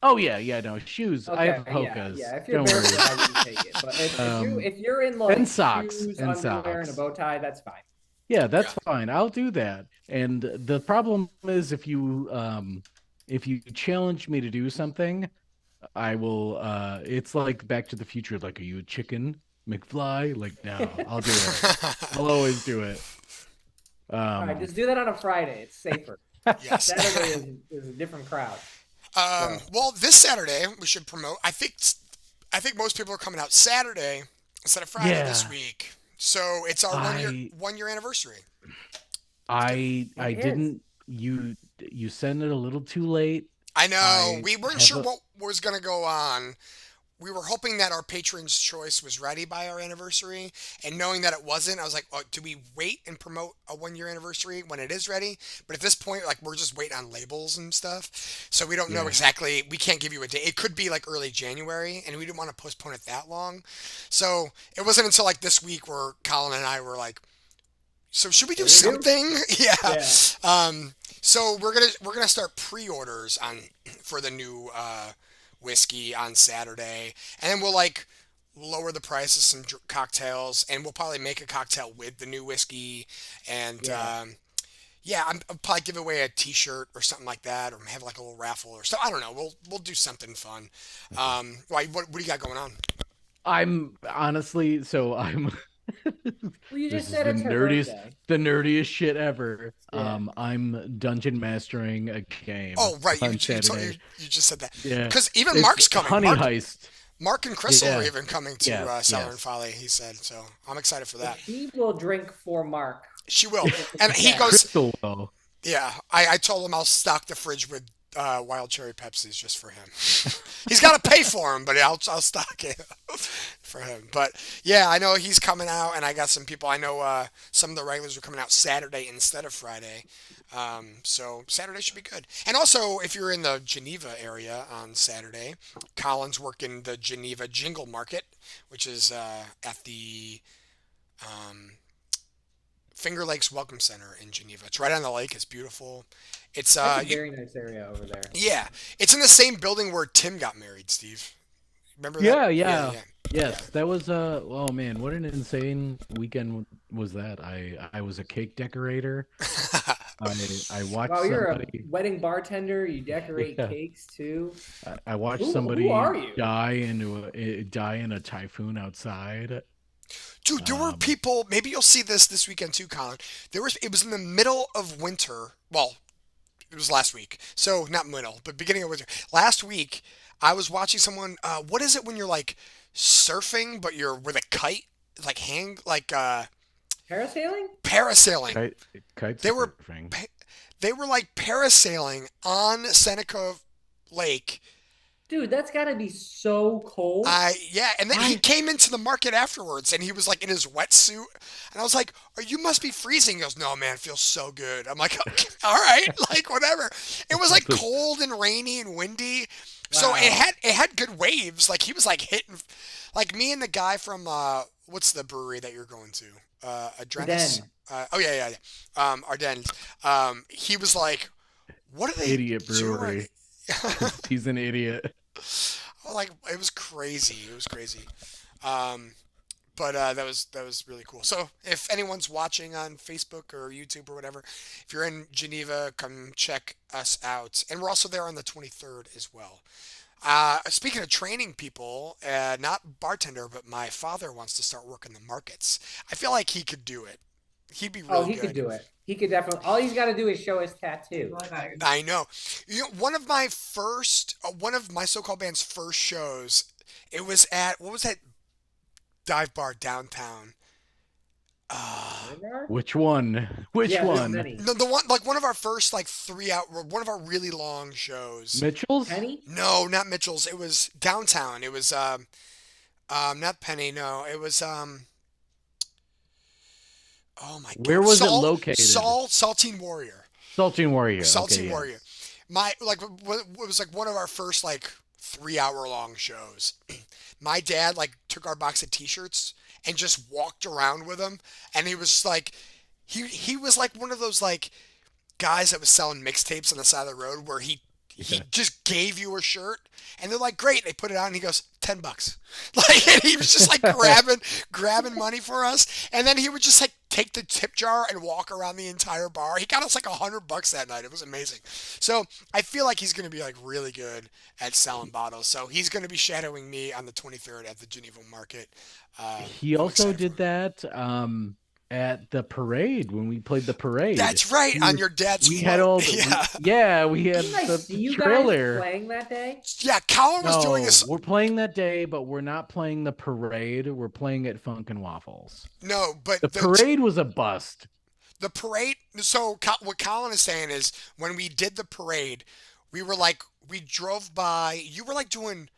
Oh yeah, no shoes. I have Okay, Hokas. Yeah, if you're Don't worry. barefoot, I wouldn't take it. But if you're in like and socks, shoes, and underwear, and a socks. bow tie, that's fine. Yeah, that's Yeah. fine. I'll do that. And the problem is if you challenge me to do something, I will it's like Back to the Future, like, are you a chicken McFly? Like, no, I'll do it. I'll always do it. All right, just do that on a Friday. It's safer. Yes. Saturday is a different crowd. Well, this Saturday we should promote. I think most people are coming out Saturday instead of Friday this Yeah. week. So it's our I- 1 year anniversary. I It is. didn't you sent it a little too late. I know I we weren't have sure a- what was going to go on. We were hoping that our patron's choice was ready by our anniversary, and knowing that it wasn't, I was like, oh, do we wait and promote a 1 year anniversary when it is ready? But at this point, like, we're just waiting on labels and stuff, so we don't know Yeah. exactly. We can't give you a date. It could be like early January, and we didn't want to postpone it that long. So it wasn't until like this week where Colin and I were like, so should we do What do we do? something? Yeah. Yeah. So we're gonna start pre-orders for the new whiskey on Saturday, and then we'll like lower the price of some cocktails, and we'll probably make a cocktail with the new whiskey, and Yeah. I'll probably give away a T-shirt or something like that, or have like a little raffle or stuff. I don't know. We'll do something fun. Why? What do you got going on? I'm honestly I'm Well, you This just is said the it's her nerdiest, birthday. the nerdiest shit ever. Yeah. I'm dungeon mastering a game. Oh, right. on You Saturday. just said that. Yeah, Because even It's Mark's coming. Honey Mark, Heist. Mark and Crystal are Yeah. even coming to Yes, Cellar yes. and Folly. He said so. I'm excited for that. She will drink for Mark. She will. And he Yeah. goes, Crystal will. yeah, I told him I'll stock the fridge with wild cherry Pepsis just for him. He's got to pay for them, but I'll stock it. for him. But yeah, I know he's coming out, and I got some people. I know some of the regulars are coming out Saturday instead of Friday. So Saturday should be good. And also, if you're in the Geneva area on Saturday, Colin's working the Geneva Jingle Market, which is at the um, Finger Lakes Welcome Center in Geneva. It's right on the lake. It's beautiful. It's That's a very nice area over there. yeah, it's in the same building where Tim got married, Steve. Remember Yeah, that? yeah. Yeah. Yes, that was oh man, what an insane weekend was that. I was a cake decorator. I watched Wow, you're a somebody wedding bartender. You decorate Yeah. cakes too. I watched Who somebody are you? die in a typhoon outside. Dude, there were people. Maybe you'll see this weekend too, Colin. It was in the middle of winter. Well, it was last week, so not middle, but beginning of winter. Last week, I was watching someone. What is it when you're like surfing, but you're with a kite, like Parasailing? parasailing? Kite They were surfing. they were like parasailing on Seneca Lake. Dude, that's gotta be so cold. Yeah, and then he came into the market afterwards, and he was like in his wetsuit, and I was like, "Oh, you must be freezing." He goes, "No, man, it feels so good." I'm like, okay, "All right, like whatever." It was like cold and rainy and windy, so Wow. it had good waves. Like he was like hitting, like me and the guy from what's the brewery that you're going to? Adrenis. Ardennes. Oh yeah. Ardennes. He was like, "What are they Idiot brewery. doing?" He's an idiot. Like it was crazy. It was crazy. But that was really cool. So if anyone's watching on Facebook or YouTube or whatever, if you're in Geneva, come check us out. And we're also there on the 23rd as well. Speaking of training people, not bartender, but my father wants to start working the markets. I feel like he could do it. He'd be Oh, really he good. could do it. He could definitely. All he's got to do is show his tattoo. I know. You know, one of my so-called band's first shows, it was at, what was that dive bar downtown? Which one? Which Yeah, there's one? many. The one, like one of our first like 3 hour, one of our really long shows. Mitchell's? Penny? No, not Mitchell's. It was downtown. It was not Penny. No, it was oh my God. Where was it located? Saltine Warrior. Saltine Warrior. Saltine Okay, yeah. Warrior. It was like one of our first like 3 hour long shows. My dad like took our box of t-shirts and just walked around with them, and he was like, he was like one of those like guys that was selling mixtapes on the side of the road where he Yeah. just gave you a shirt, and they're like, great. They put it on, and he goes, $10. Like, and he was just like grabbing money for us, and then he would just like take the tip jar and walk around the entire bar. He got us like $100 that night. It was amazing. So I feel like he's gonna be like really good at selling bottles. So he's gonna be shadowing me on the 23rd at the Geneva Market. He I'm also excited did for it. that at the parade when we played the parade. That's right, We on were- your dad's We float. had all Yeah. we had Didn't I the see you guys trailer. playing that day? Yeah, Colin was No, doing this. we're playing that day, but we're not playing the parade. We're playing at Funk and Waffles. No, but The parade was a bust. the parade. So what Colin is saying is when we did the parade, we were like, we drove by. You were like doing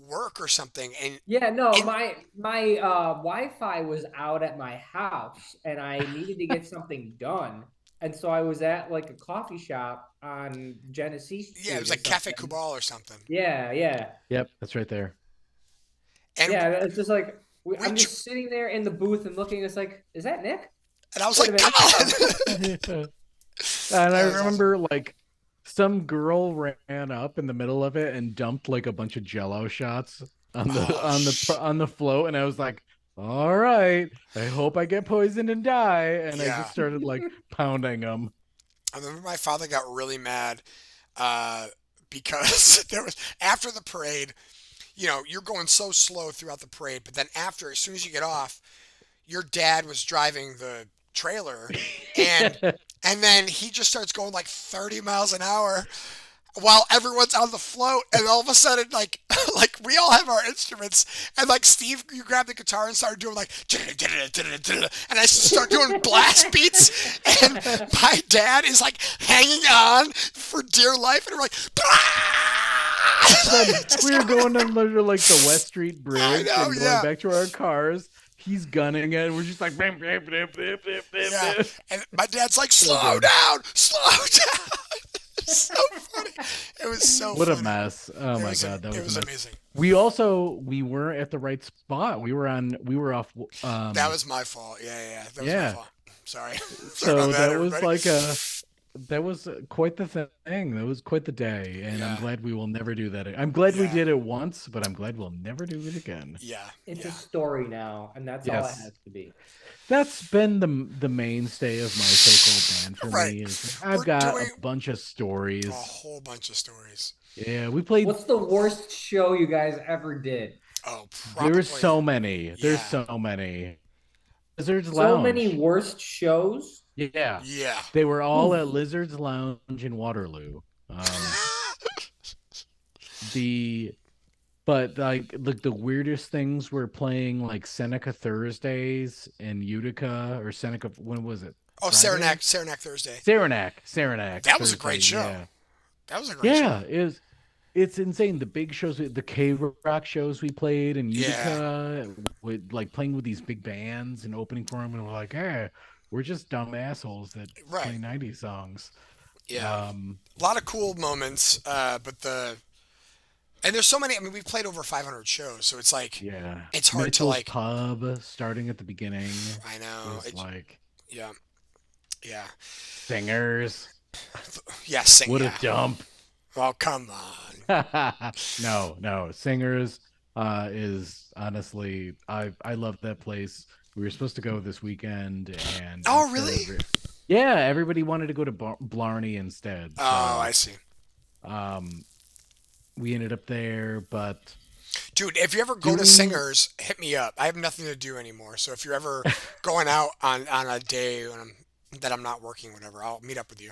work or something, and Yeah, no, And- my Wi-Fi was out at my house, and I needed to get something done, and so I was at like a coffee shop on Genesee Street. yeah, it was or like Cafe something. Cubal or something. Yeah. Yep, that's right there. And Yeah, it's just like I'm We just sitting there in the booth and looking. It's like, is that Nick? and I was Wait like, a minute. Colin. And I That was remember like some girl ran up in the middle of it and dumped like a bunch of Jello shots on the Oh, on the float, and I was like, "All right, I hope I get poisoned and die." And I Yeah. just started like pounding them. I remember my father got really mad because there was after the parade. You know, you're going so slow throughout the parade, but then after, as soon as you get off, your dad was driving the trailer, and and then he just starts going like 30 miles an hour while everyone's on the float, and all of a sudden, like like we all have our instruments, and like Steve, you grabbed the guitar and started doing like, and I start doing blast beats, and my dad is like hanging on for dear life, and we're like, Just We were going- going under like the West Street Bridge know, and going yeah. back to our cars. He's gunning it. We're just like, bam, bam, bam, bam, bam, bam, Yeah. bam. And my dad's like, So slow good. down, slow down. It's so funny. It was so What a funny. mess! Oh It my was, god, that it was was a mess. amazing. We weren't at the right spot. We were off. That was my fault. Yeah. That was my Yeah. fault. Sorry. Sorry So about that was everybody. like that was quite the thing. That was quite the day, and I'm Yeah. glad we will never do that. I'm glad we Yeah. did it once, but I'm glad we'll never do it again. Yeah. It's yeah. a story now, and that's all it Yes. has to be. That's been the mainstay of my so-called band for Right. me. Is We're I've got doing- a bunch of stories. A whole bunch of stories. Yeah, we played. What's the worst show you guys ever did? Oh, probably. There's so many. There's Yeah. so many. Lizard's So Lounge. many worst shows. Yeah. Yeah. They were all at Lizard's Lounge in Waterloo. But like the weirdest things were playing like Seneca Thursdays in Utica or Seneca. When was it? Oh, Friday? Saranac Thursday. Saranac. That was a great Thursday, show. Yeah, That was a great yeah. show. It's insane. The big shows, the K Rock shows we played in Yeah. Utica, with like playing with these big bands and opening for them, and we're like, hey, we're just dumb assholes that Right. play '90s songs. Yeah. A lot of cool moments, and there's so many. I mean, we've played over 500 shows, so it's like, Yeah, It's hard to, Mitchell's like- Pub starting at the beginning. I know. Was It's, like yeah. singers. Yeah, sing. What yeah. a dump. Oh, come on. No, singers is honestly I love that place. We were supposed to go this weekend, and Oh, really? Yeah, everybody wanted to go to Blarney instead. Oh, I see. We ended up there, but Dude, if you ever go to Doing- Singers, hit me up. I have nothing to do anymore. So if you're ever going out on a day when that I'm not working, whatever, I'll meet up with you.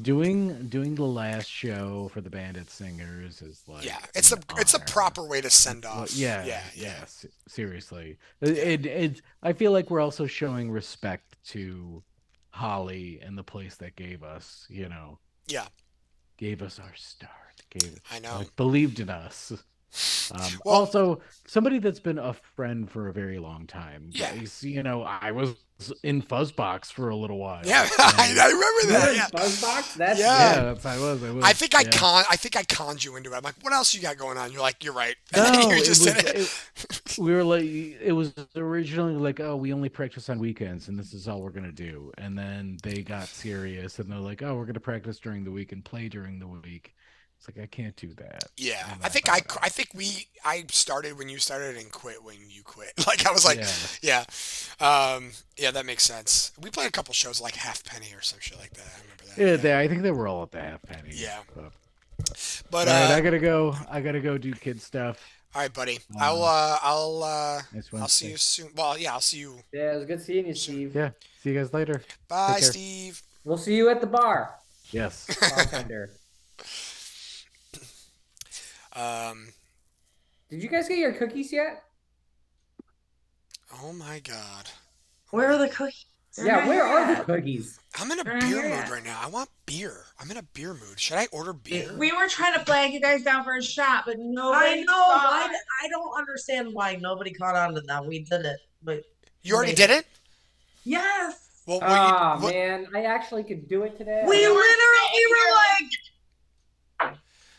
doing the last show for the Bandit Singers is like Yeah, it's a honor. proper way to send Well, off. yeah. Seriously, I feel like we're also showing respect to Holly and the place that gave us, Yeah, gave us our start, I know. believed in us. Well- Also, somebody that's been a friend for a very long time. Yeah. I was in Fuzzbox for a little while. Yeah, I remember that. You're in Yeah. Buzzbox? That's Yeah. Yeah, that's I was. I think I yeah. conned you into it. I'm like, what else you got going on? You're like, you're right. No, You just said it. we were like, it was originally like, oh, we only practice on weekends, and this is all we're gonna do. And then they got serious, and they're like, oh, we're gonna practice during the week and play during the week. It's like I can't do that. Yeah, And I think thought, I started when you started and quit when you quit. Like I was like, yeah. yeah, that makes sense. We played a couple shows like Halfpenny or some shit like that. I remember that. Yeah, I think they were all at the Halfpenny. Yeah. But, But all right, I all gotta go do kid stuff. right, buddy. Um, I'll Next I'll see Wednesday. you soon. Well, yeah, I'll see you. Yeah, it was good seeing you, Steve. Yeah. See you guys later. Bye, Take care. Steve. We'll see you at the bar. Yes. Bartender. Did you guys get your cookies yet? Oh my God. Where are the cookies? Yeah, where are the cookies? I'm in a They're beer not here mood yet. right now. I want beer. I'm in a beer mood. Should I order beer? We were trying to flag you guys down for a shot, but I nobody know. saw I, it. I don't understand why nobody caught on to that. We did it, but You already did it? Yes. Well, Ah, what- man, I actually could do it today. we were literally were like,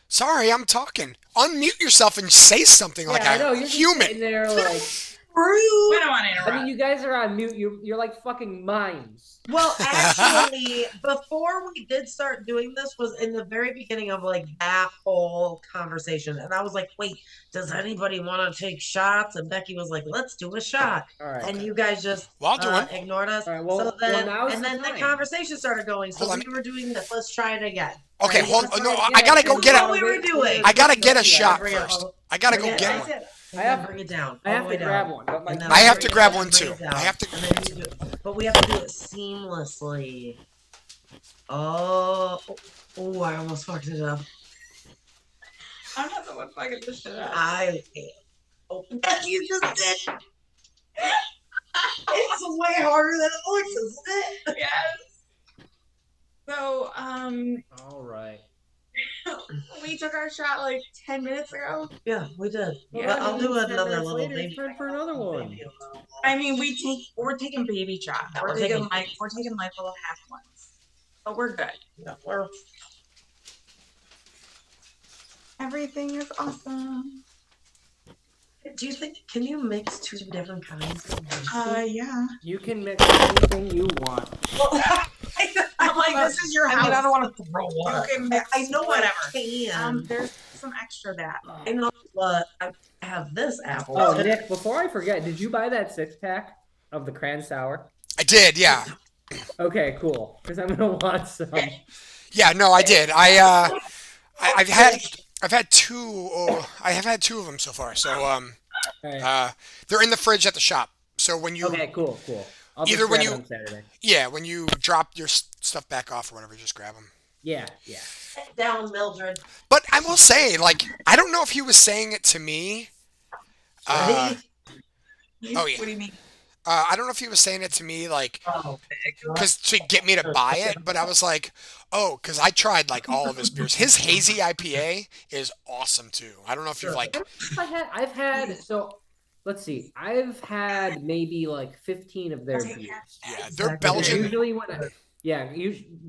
sorry, I'm talking. Unmute yourself and say something like I know, you're a just human. sitting there like, "Rude." We don't want to I interrupt. mean, you guys are on mute. You're like fucking mimes. Well, actually, before we did start doing this was in the very beginning of like that whole conversation. And I was like, wait, does anybody want to take shots? And Becky was like, let's do a shot. All right. And you guys just Well, I'll do one. ignored us. All right, well- so well, then, now's and the then the time. conversation started going. So Hold on. we were doing this. Let's try it again. Okay, Right, hold let's on. try No, it I gotta again. go get That's it. what we were doing. I gotta get a Yeah, shot bring it first. all- I gotta bring go it get all- one. and I have- then bring it down. I all have the to way grab down. one, but my And then I have bring to it grab down, one bring too. it down. I have to. And then you do it. But we have to do it seamlessly. Oh, I almost fucked it up. I'm not the one fucking this shit up. Oh, you just did. It's way harder than it looks, isn't it? Yes. So, All right. We took our shot like 10 minutes ago. Yeah, we did. Yeah, But I'll do 10 another minutes little later, baby. it's time for another one. Maybe a little I mean, we're taking baby shots. Yeah, We're we're taking taking- like little half ones. But we're good. Yeah, we're Everything is awesome. Do you think can you mix two different kinds of juices? Yeah. You can mix anything you want. I'm like, this is your I house. mean, I don't want to throw up. You can mix I know whatever. I can. There's some extra that. I know, but I have this apple. Oh, Nick, before I forget, did you buy that 6-pack of the Cran Sour? I did, yeah. Okay, cool. Because I'm gonna want some. Yeah, no, I did. I've had two. Oh, I have had two of them so far. So Alright. they're in the fridge at the shop. So when you Okay, cool. I'll Either just when grab you- them Saturday. yeah, when you drop your stuff back off or whatever, just grab them. Yeah. Sit down, Mildred. But I will say, like, I don't know if he was saying it to me. Ready? Oh, yeah. What do you mean? I don't know if he was saying it to me, like, Oh, because to get me to buy it, but I was like, oh, because I tried like all of his beers. His hazy IPA is awesome too. I don't know if you've like, I've had so let's see. I've had maybe like 15 of their beers. yeah, they're Exactly. Belgian. Usually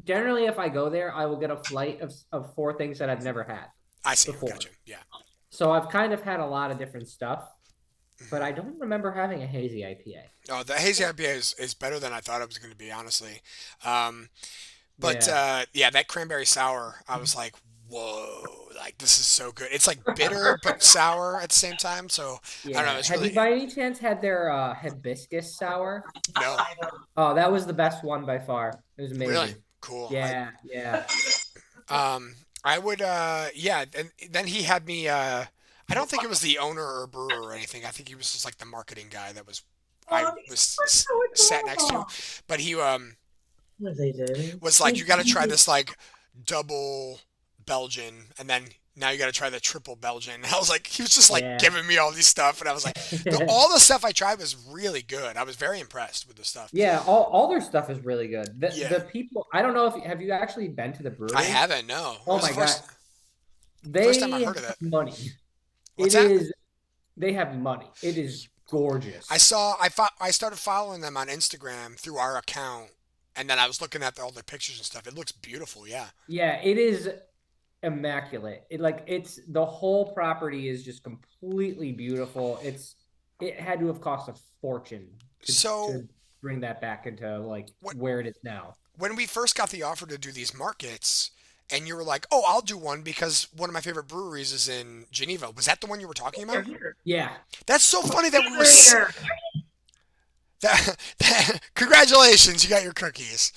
generally if I go there, I will get a flight of 4 things that I've never had. I see. before. Gotcha. Yeah. So I've kind of had a lot of different stuff, but I don't remember having a hazy IPA. Oh, the hazy IPA is better than I thought it was going to be, honestly. But that cranberry sour, I was like, whoa, like this is so good. It's like bitter but sour at the same time. So I don't know. It's Have really you by any chance had their hibiscus sour? no, Oh, that was the best one by far. It was amazing. really cool. Yeah. I would, and then he had me, I don't think it was the owner or brewer or anything. I think he was just like the marketing guy that was, I was sat next to. But he, what are they doing? was like, you got to try this like double Belgian, and then now you got to try the triple Belgian. And I was like, he was just like Yeah. giving me all these stuff, and I was like, all the stuff I tried was really good. I was very impressed with the stuff. Yeah, all their stuff is really good. The, Yeah. the people, I don't know if have you actually been to the brewery? I haven't, no. It Oh was my the first- god, they first time I heard of have it. money. What's It that? is. They have money. It is gorgeous. I started following them on Instagram through our account, and then I was looking at all their pictures and stuff. It looks beautiful, yeah. Yeah, it is immaculate. It's the whole property is just completely beautiful. It had to have cost a fortune to bring that back into like What- where it is now. When we first got the offer to do these markets, and you were like, "Oh, I'll do one because one of my favorite breweries is in Geneva." Was that the one you were talking about? Yeah. That's so funny that we were. Congratulations, you got your cookies.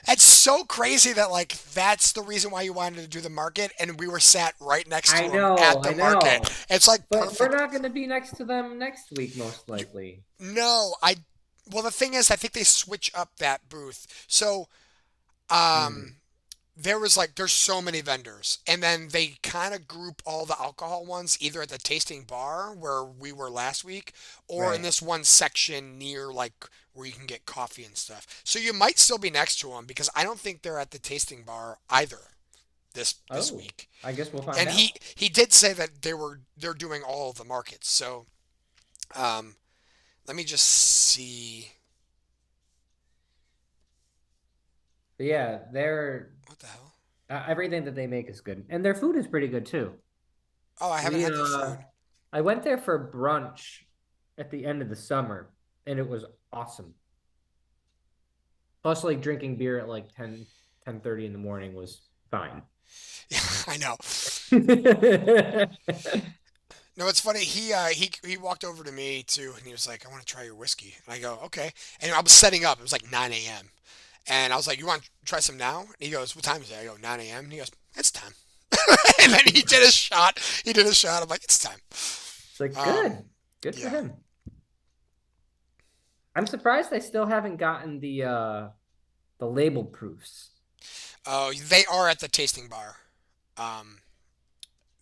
It's so crazy that like that's the reason why you wanted to do the market, and we were sat right next to I them know, at the I know. market. It's like But perfect. we're not going to be next to them next week, most likely. No, well the thing is I think they switch up that booth. So there was like there's so many vendors, and then they kind of group all the alcohol ones either at the tasting bar where we were last week or in Right. this one section near like where you can get coffee and stuff. So you might still be next to them because I don't think they're at the tasting bar either this Oh. week. I guess we'll find And out. he did say that they're doing all of the markets. So let me just see. But yeah, What the hell? everything that they make is good, and their food is pretty good too. Oh, I haven't We, had the food. I went there for brunch at the end of the summer, and it was awesome. Plus, like drinking beer at like 10:30 in the morning was fine. Yeah, I know. No, it's funny. He walked over to me too, and he was like, "I want to try your whiskey." And I go, "Okay." And I was setting up. It was like 9 a.m. And I was like, "You want to try some now?" And he goes, "What time is it?" I go, 9 a.m. And he goes, "It's time." And then he did a shot. I'm like, "It's time." It's like Um, good for yeah. him. I'm surprised they still haven't gotten the label proofs. Oh, they are at the tasting bar,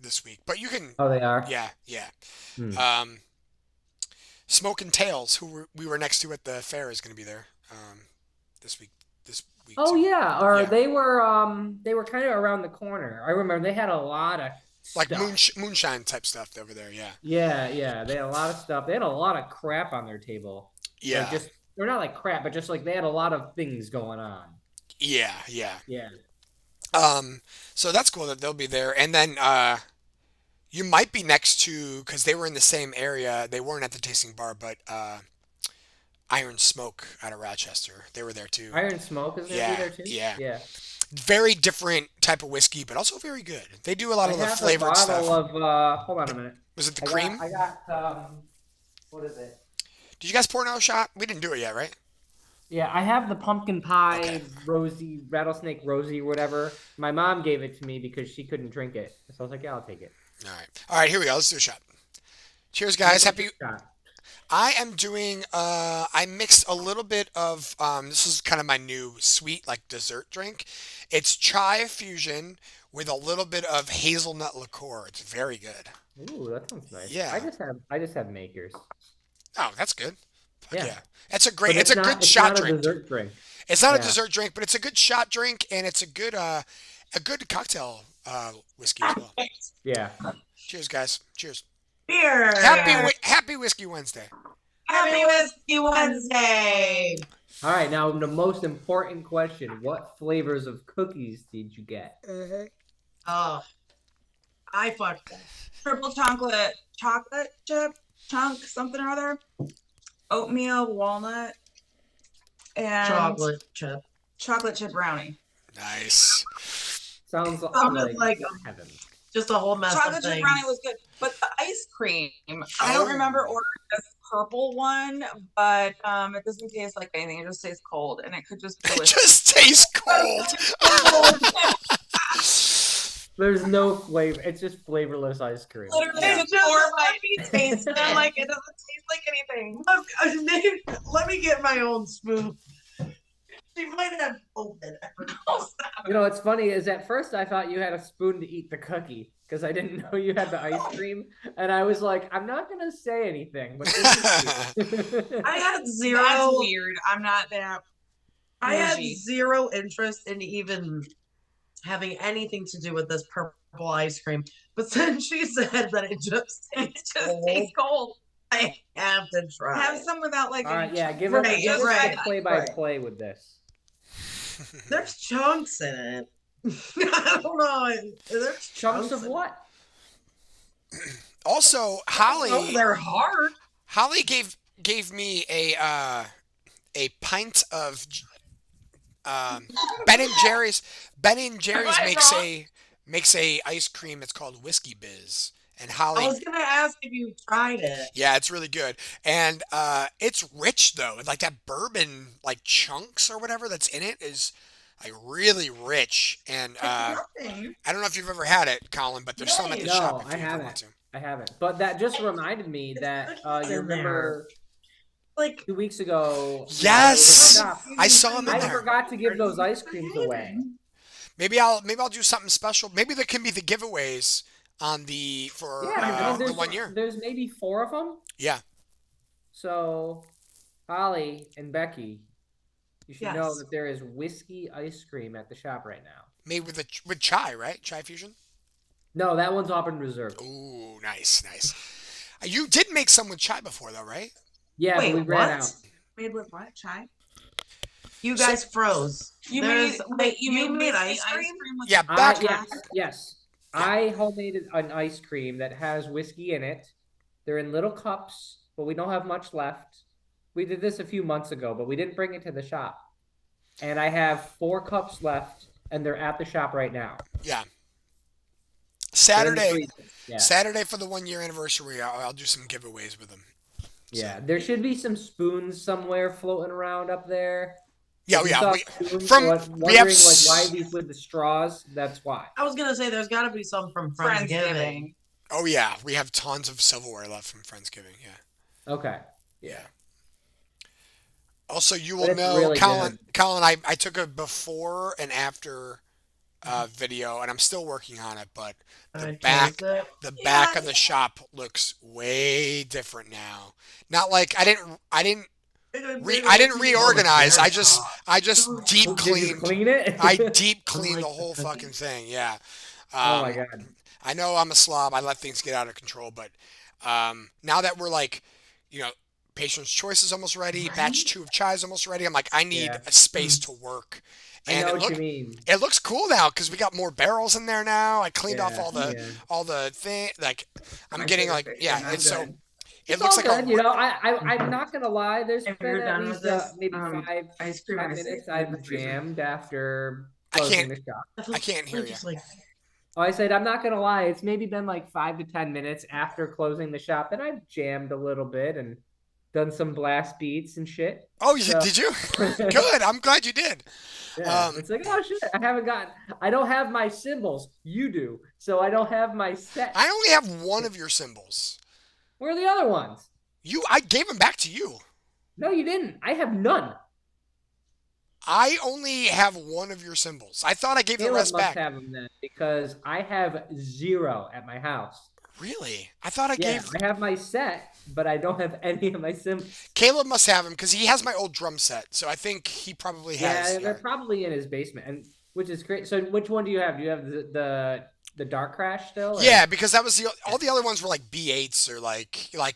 this week. But you can, Oh, they are. yeah. Hmm. Smoke and Tails, we were next to at the fair, is going to be there this week this week Oh too. yeah, or Yeah. they were kind of around the corner. I remember they had a lot of Like stuff. moonshine type stuff over there. Yeah. Yeah, they had a lot of stuff. They had a lot of crap on their table. Like Yeah. just they're not like crap, but just like they had a lot of things going on. Yeah. Yeah. Yeah. Um, so that's cool that they'll be there. And then you might be next to, because they were in the same area. They weren't at the tasting bar, but Iron Smoke out of Rochester. They were there too. Iron Smoke is gonna be Yeah, there too. yeah. Yeah. Very different type of whiskey, but also very good. They do a lot I of the have a flavored bottle stuff. of hold on a minute. Was it the I cream? got I got what is it? Did you guys pour another shot? We didn't do it yet, right? Yeah, I have the pumpkin Okay. pie rosy rattlesnake rosy whatever. My mom gave it to me because she couldn't drink it. So I was like, yeah, I'll take it. All right. All right, here we go. Let's do a shot. Cheers, Make guys. it a Happy. shot. I am doing I mixed a little bit of this is kind of my new sweet like dessert drink. It's chai fusion with a little bit of hazelnut liqueur. It's very good. Ooh, that sounds nice. Yeah. I just have makers. Oh, that's good. Fuck Yeah. yeah. It's a But great it's a good it's shot not a drink too. dessert drink. It's not a Yeah. dessert drink, but it's a good shot drink and it's a good cocktail whiskey as well. Yeah. Cheers, guys. Cheers. Beer. Happy Whiskey Wednesday. Happy Whiskey Wednesday. All right, now the most important question: what flavors of cookies did you get? Oh, I fucked that. Triple chocolate chip chunk something or other, oatmeal walnut, and Chocolate chip. brownie. Nice. Sounds Sounded like heaven. just a whole mess Chocolate of chip things. brownie was good, but the ice cream, I don't remember ordering this purple one, but it doesn't taste like anything. It just tastes cold, and it could just be It whiskey. just tastes cold. There's no flavor. It's just flavorless ice cream. Literally, Yeah. just pour my taste. And I'm like, it doesn't taste like anything. Let me get my own spoon. She might have opened it. You know, what's funny is at first I thought you had a spoon to eat the cookie because I didn't know you had the ice cream, and I was like, I'm not gonna say anything. But this is cute. I had That's zero. weird. I'm not that. I had bougie. zero interest in even having anything to do with this purple ice cream. But since she said that it just It tastes just cold, tastes cold. I have to try. Have some without like. All right, any yeah, give Right, us give us right, the play-by-play with this. There's chunks in it. I don't know. There's Chunks of in it. what? Also, Oh, they're hard. Holly gave me a pint of Ben and Jerry's. Ben and Jerry's Am I makes a ice cream. It's called Whiskey Biz. And I Holly, was gonna ask if you tried it. yeah, it's really good. And it's rich though. Like that bourbon like chunks or whatever that's in it is like really rich. And Nothing. I don't know if you've ever had it, Colin, but there's some at the No, shop if I you ever haven't. want to. I haven't. But that just reminded me It's that cookies you in there. remember Like 2 weeks ago. Yes! I I saw them in there. forgot to give those ice creams away. Maybe I'll do something special. Maybe there can be the giveaways on the for Yeah, I mean, the there's 1 year. There's maybe 4 of them. Yeah. So, Holly and Becky, you should know Yes. that there is whiskey ice cream at the shop right now. Made with chai, right? Chai fusion. No, that one's Auburn Reserve. Ooh, nice. You did make some with chai before, though, right? Yeah, Wait, but we ran what? out. Made with what? Chai? you guys froze. You There's- made you made whiskey ice cream? with Yeah, I, back. yes. I homemade an ice cream that has whiskey in it. They're in little cups, but we don't have much left. We did this a few months ago, but we didn't bring it to the shop. And I have 4 cups left, and they're at the shop right now. Yeah. They're in the Saturday. freezer. Yeah. Saturday for the 1 year anniversary. I'll do some giveaways with them. Yeah, there should be some spoons somewhere floating around up there. Yeah, If you yeah. saw We, spoons, from- wondering we have like why these with the straws. That's why. I was gonna say there's got to be some from Friendsgiving. Friendsgiving. oh yeah, we have tons of silverware left from Friendsgiving. Yeah. Okay. Yeah. Also, you But will it's know, really Colin. Colin, I took a before and after video, and I'm still working on it. But the I back, chose it. the back of the shop looks way different now. Not like I didn't I didn't reorganize. I just deep Did you cleaned. clean it? I deep cleaned like the the whole cookie. fucking thing. Yeah. Oh my Um, god. I know I'm a slob. I let things get out of control, but now that we're like, you know, Patient's Choice is almost ready, batch Right? 2 of chai is almost ready. I'm like, I need Yeah. a space to work, I and know what you mean. it looks cool now because we got more barrels in there now. I cleaned off Yeah. Yeah. all the thing. Like, I'm My getting favorite like, fiction. yeah, I'm it's so done. it It's looks all like good, you a. know. I'm not gonna lie. There's If been you're at done with least this, maybe five, ice cream, 5 minutes I've jammed after I closing can't. the shop. I can't hear Like, you. just like, Oh, I said I'm not gonna lie. It's maybe been like 5 to 10 minutes after closing the shop that I've jammed a little bit and done some blast beats and shit. Oh, So did you? Good. I'm glad you did. yeah, Um, it's like, oh shit, I don't have my symbols. You do, so I don't have my set. I only have one of your symbols. Where are the other ones? I gave them back to you. No, you didn't. I have none. I only have one of your symbols. I thought I gave the Caleb rest must back. have them then because I have 0 at my house. Really? I thought I Yeah, gave. I have my set, but I don't have any of my symbols. Caleb must have them because he has my old drum set. So I think he probably has. Yeah, they're probably in his basement, and which is great. So, which one do you have? Do you have the Dark Crash still? Or? Yeah, because that was all the other ones were like B8s or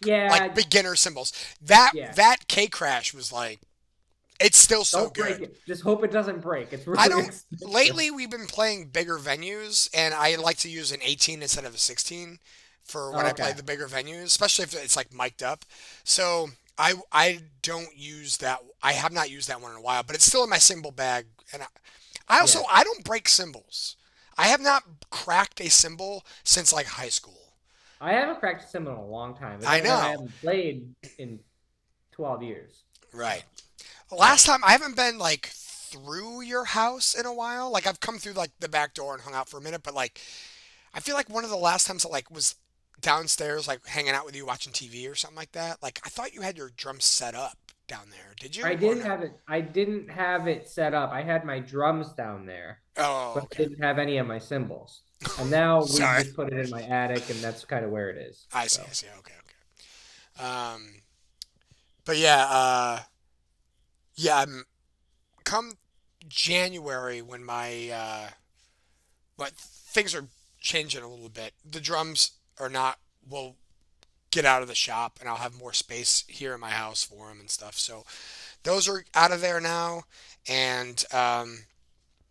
Yeah. like beginner symbols. That Yeah. that K Crash was like, it's still so Don't break good. it. Just hope it doesn't break. It's really I don't. expensive. Lately, we've been playing bigger venues, and I like to use an 18 instead of a 16 for when I play Okay. the bigger venues, especially if it's like mic'd up. So I don't use that. I have not used that one in a while, but it's still in my cymbal bag. And I also Yeah. I don't break cymbals. I have not cracked a cymbal since like high school. I haven't cracked a cymbal in a long time. But I then again, know. I haven't played in 12 years. Right. Last time I haven't been like through your house in a while. Like I've come through like the back door and hung out for a minute, but like I feel like one of the last times I like was downstairs like hanging out with you watching TV or something like that. Like I thought you had your drums set up down there. Did you? I Or didn't no? have it. I didn't have it set up. I had my drums down there, Oh, but I okay. didn't have any of my cymbals. And now we Sorry. just put it in my attic, and that's kind of where it is. I see. So. I see. Okay. Okay. But yeah. Yeah. Come January when but things are changing a little bit. The drums are not will get out of the shop, and I'll have more space here in my house for them and stuff. So those are out of there now, and I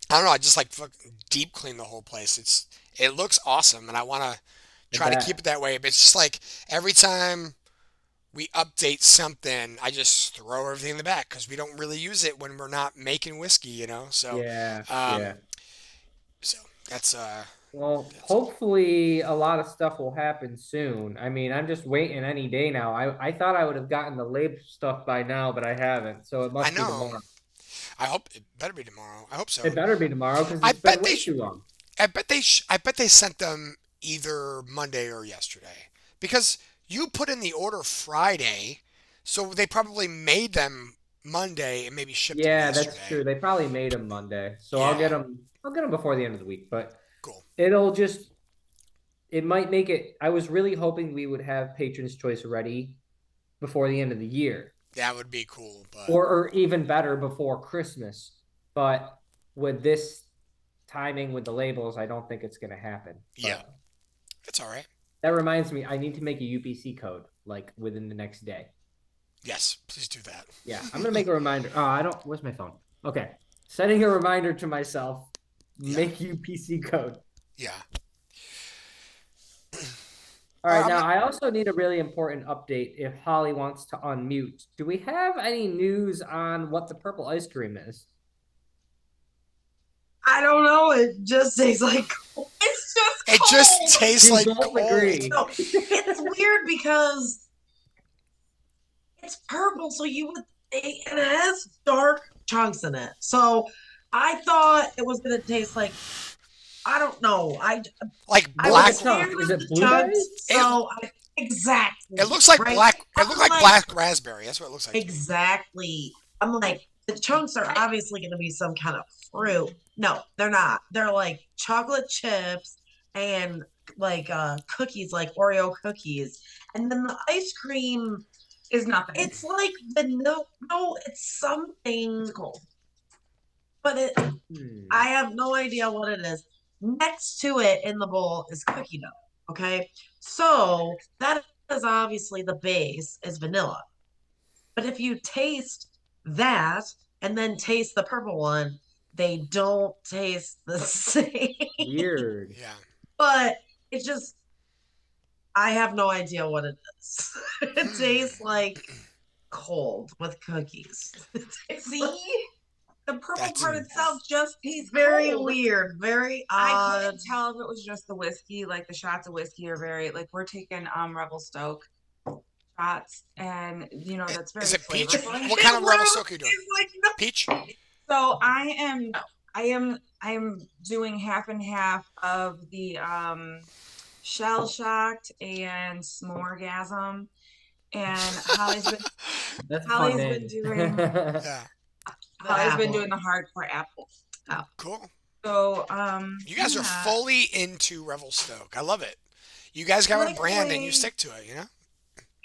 don't know. I just like deep clean the whole place. It looks awesome, and I want to I try to bet. keep it that way. But it's just like every time we update something, I just throw everything in the back because we don't really use it when we're not making whiskey, you know. So Yeah, um, yeah. so that's Well, hopefully a lot of stuff will happen soon. I mean, I'm just waiting any day now. I thought I would have gotten the lab stuff by now, but I haven't. So it I must be know. tomorrow. I hope it better be tomorrow. I hope so. It better be tomorrow because I it's been bet way they too long. I bet they sent them either Monday or yesterday because you put in the order Friday, so they probably made them Monday and maybe shipped them Yeah, that's yesterday. true. They probably made them Monday, so I'll Yeah. get them. I'll get them before the end of the week. But Cool. it might make it. I was really hoping we would have Patron's Choice ready before the end of the year, That would be cool, but or even better before Christmas. But with this timing with the labels, I don't think it's going to happen. Yeah. But it's all right. that reminds me, I need to make a UPC code like within the next day. Yes, please do that. Yeah, I'm gonna make a reminder. Oh, I don't. Where's my phone? Okay, setting a reminder to myself. Yeah. Make UPC code. Yeah. All right, I'm now not- I also need a really important update if Holly wants to unmute. Do we have any news on what the purple ice cream is? I don't know. It just tastes like It's just It just cold. tastes We like both cold. agree. no, it's weird because it's purple, so you would think, and it has dark chunks in it. So I thought it was gonna taste like, I don't know. Like I black. was scared Is of it the blueberry? chunks, so exactly. It looks like right? black. It looks like I'm black raspberry. That's what it looks like. to me. Exactly. I'm like, the chunks are obviously going to be some kind of fruit. No, they're not. They're like chocolate chips and like cookies, like Oreo cookies. And then the ice cream, is nothing. It's like no, it's something, It's cold. but Hmm. I have no idea what it is. Next to it in the bowl is cookie dough. Okay. So that is obviously the base is vanilla. But if you taste that and then taste the purple one, they don't taste the same. Weird. Yeah. But it just, I have no idea what it is. It tastes like cold with cookies. It tastes like- See, the purple That's part a- itself just tastes very cold. weird, very I odd. couldn't tell if it was just the whiskey, like the shots of whiskey are very like we're taking Revelstoke shots, and that's very Is it peach? flavorful. What kind of Revelstoke are you doing? It's like, no. Peach? So I am doing half and half of the shell shocked and s'moregasm, and That's a Holly's fun been name. doing- Yeah. Holly's been apple. doing the hardcore apple. Cool. So You guys are yeah. fully into Revelstoke. I love it. You guys got a like the brand and way- you stick to it, you know?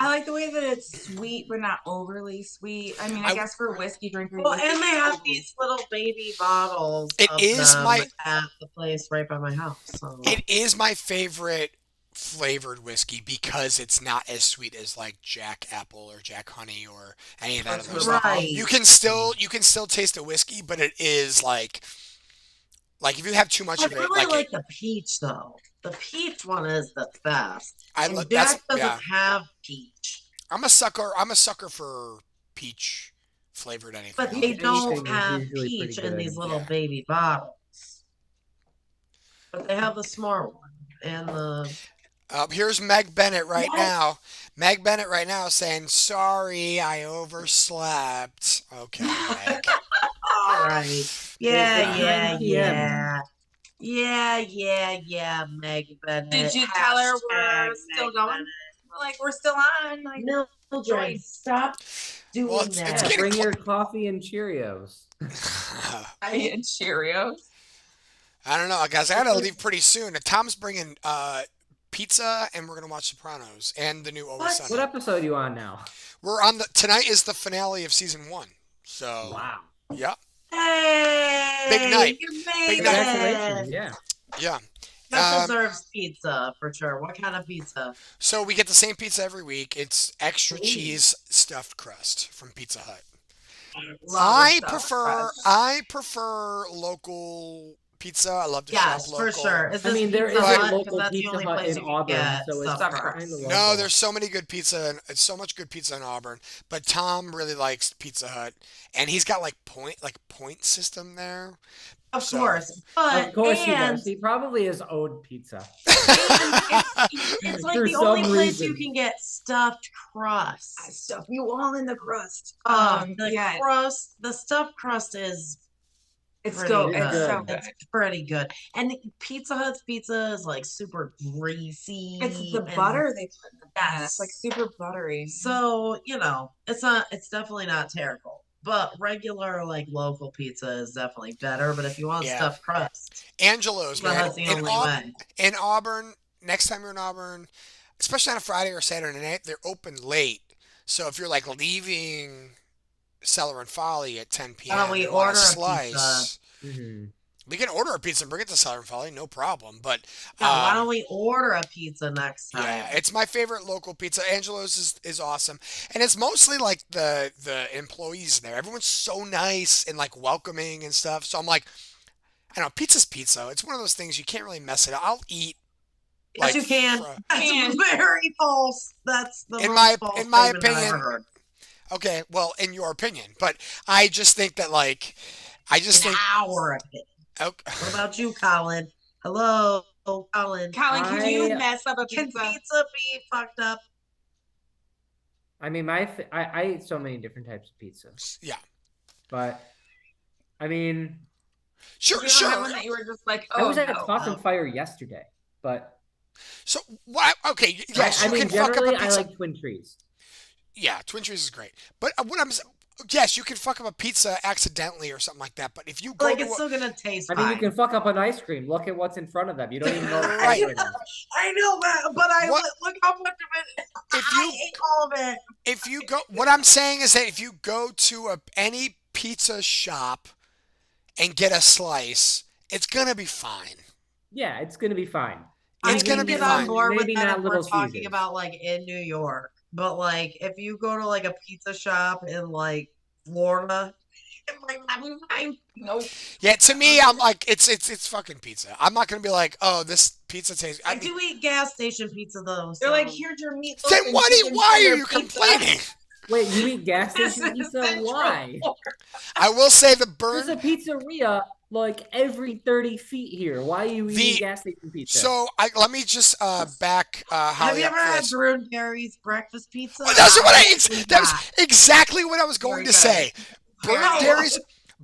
I like the way that it's sweet but not overly sweet. I mean, I I- guess for whiskey drinkers. Well, whiskey and they have is these little baby bottles. It of is them my- at the place right by my house. So. It is my favorite flavored whiskey because it's not as sweet as like Jack Apple or Jack Honey or any of that That's other stuff. right. You can still taste the whiskey, but it is like if you have too much I of it, really like it, the peach though. The peach one is the best. I And lo- that's Jack doesn't yeah. have peach, I'm a sucker for peach flavored anything. but I they like it. don't Anything is have usually pretty peach in good. these little Yeah. baby bottles. But they have the s'more one and the. Here's Meg Bennett right What? now. Meg Bennett right now saying, "Sorry, I overslept." Okay, Meg. All right. Yeah, yeah, 9 p.m. yeah, Meg Bennett. Did you tell her we're Hashtag still Meg going? Bennett. Like we're still on. Like Mildred, stop doing Well, it's that. getting Bring your coffee and Cheerios. and Cheerios. I don't know, guys. I gotta leave pretty soon. Tom's bringing pizza, and we're gonna watch Sopranos and the new Always What? Sunny. What episode are you on now? We're on tonight is the finale of season 1. So Wow. yeah, Hey, Big night. You made Big night. Congratulations. it. Yeah. yeah. That Um, deserves pizza for sure. What kind of pizza? So we get the same pizza every week. It's extra Ooh. cheese stuffed crust from Pizza Hut. Love I stuffed prefer crust. local pizza. I love to Yes, shop for local. sure. Is I this mean, there Pizza is Hut? a 'Cause local that's the Pizza only Hut place in you can Auburn, get so it's stuffed crust. kind of No, local. there's so many good pizza and it's so much good pizza in Auburn. But Tom really likes Pizza Hut, and he's got point system there. Of So- course, but Of course he and does. He probably is owed pizza. it's like For the only some place you reason. can get stuffed crust. Stuff you all in the crust. The Yeah, crust, the stuffed crust is it's pretty go. good. It's so good. It's pretty good. And Pizza Hut's pizza is like super greasy. It's the and- butter they put in the pan. Yes. It's like super buttery. So, it's definitely not terrible. But regular like local pizza is definitely better. But if you want Yeah. stuffed crust, Angelo's, Pizza man. Hut's the only way. In Auburn, next time you're in Auburn, especially on a Friday or Saturday night, they're open late. So if you're like leaving Cellar and Folly at 10 p.m. Why don't we and want order a slice, Mhm. we can order a pizza and bring it to Cellar and Folly, no problem. But why um, don't we order a pizza next time? yeah, it's my favorite local pizza. Angelo's is awesome, and it's mostly like the employees there. Everyone's so nice and like welcoming and stuff. So I'm like, I don't know, pizza's pizza. It's one of those things you can't really mess it up. I'll eat. Yes, you can. That's very false. That's the In most my- false in my statement I've ever opinion, heard. Okay, well, in your opinion, but I just think that I just In think our opinion. okay. What about you, Colin? Hello, Colin. Colin, can you I- mess up a Can pizza? pizza be fucked up? I mean, I eat so many different types of pizza, Yeah, but I mean, sure, You don't have one sure. that you were just like, I oh was at a no. Clock and Fire yesterday, but So what? Okay, yes, I you mean, can fuck up a generally I pizza. like Twin Trees. Yeah, Twin Trees is great, but what Yes, you can fuck up a pizza accidentally or something like that. But if you go Like to it's still gonna taste I mean, you fine. can fuck up an ice cream. Look at what's in front of them. You don't even know. Right. I know, but What- look how much of it. if I you ate all of it. if you go, what I'm saying is that if you go to any pizza shop and get a slice, it's gonna be fine. Yeah, it's gonna be fine. It's I gonna can be get fine. on board with Maybe that not if we're Little talking Caesars. about like in New York. But like if you go to like a pizza shop in like Florida, it might not be fine. Nope. Yeah, to me, I'm like, it's fucking pizza. I'm not gonna be like, oh, this pizza tastes. I I mean, do eat gas station pizza though. They're like, so- here's your meatloaf. then and why chicken are tender you pizza." complaining? Wait, you eat gas This station is pizza? Central Why? I will say the There's a burn. pizzeria like every 30 feet here. Why are you eating gas station pizza? So let me just back Have Holly you up ever for had this. Brune Gary's breakfast pizza? Oh, that's what Absolutely that was not. exactly what I was going Very to good. say. Very Burn good. Dairy's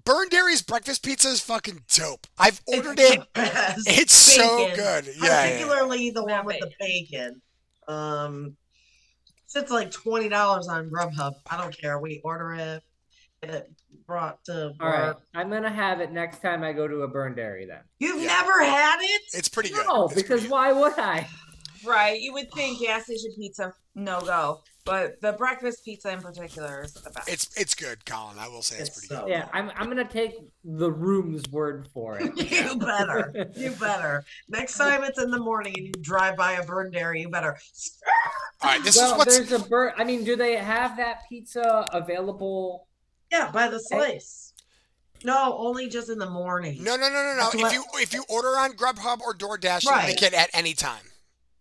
Burn Dairy's breakfast pizza is fucking dope. I've It's ordered the it. best. It's so Bacon. good. Yeah. Particularly the one That with the bacon. It's like $20 on Grubhub. I don't care. We order it, get it brought to All right, work. I'm gonna have it next time I go to a Burn Dairy then. You've Yeah. never had it? It's pretty good. No, It's because pretty good. why would I? Right. You would think gas station pizza, no go. But the breakfast pizza in particular is the best. It's good, Colin. I will say it's pretty good. Yeah, I'm gonna take the room's word for it. You better. You better. Next time it's in the morning and you drive by a Burn Dairy, you better. All right, this is Well, what's there's a burn. I mean, do they have that pizza available? Yeah, by the slice. No, only just in the morning. no. That's If what- you order on Grubhub or DoorDash, you Right. make it at any time.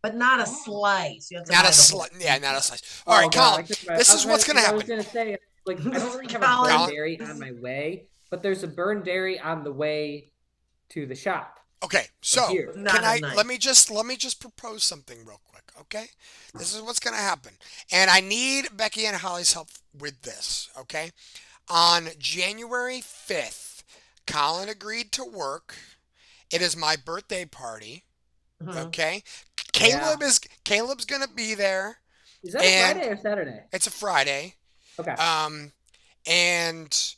But not a slice. You have to Not buy a the whole slice. Yeah, not a slice. All right, Oh, God, Colin. I took my- This I is was what's gonna I happen. was gonna say, like, I don't really have a Colin. Burn Dairy on my way, but there's a Burn Dairy on the way to the shop. Okay, so here. Not can at I night. let me just propose something real quick, okay? This is what's gonna happen, and I need Becky and Holly's help with this, okay? On January 5th, Colin agreed to work. It is my birthday party, Mhm. okay? Caleb's gonna be there. Is that And- a Friday or Saturday? It's a Friday. Okay. And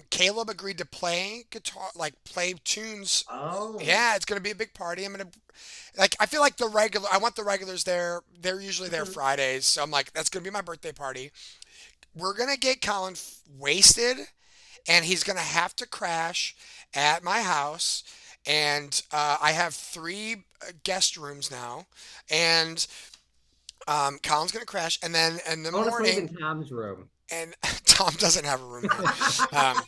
Caleb agreed to play guitar, like play tunes. Oh. Yeah, it's gonna be a big party. I'm gonna I feel like I want the regulars there. They're usually there Fridays, so I'm like, that's gonna be my birthday party. We're gonna get Colin wasted, and he's gonna have to crash at my house. And I have 3 guest rooms now, and Colin's gonna crash, and then in the I want to sleep morning, in Tom's room. and Tom doesn't have a room now.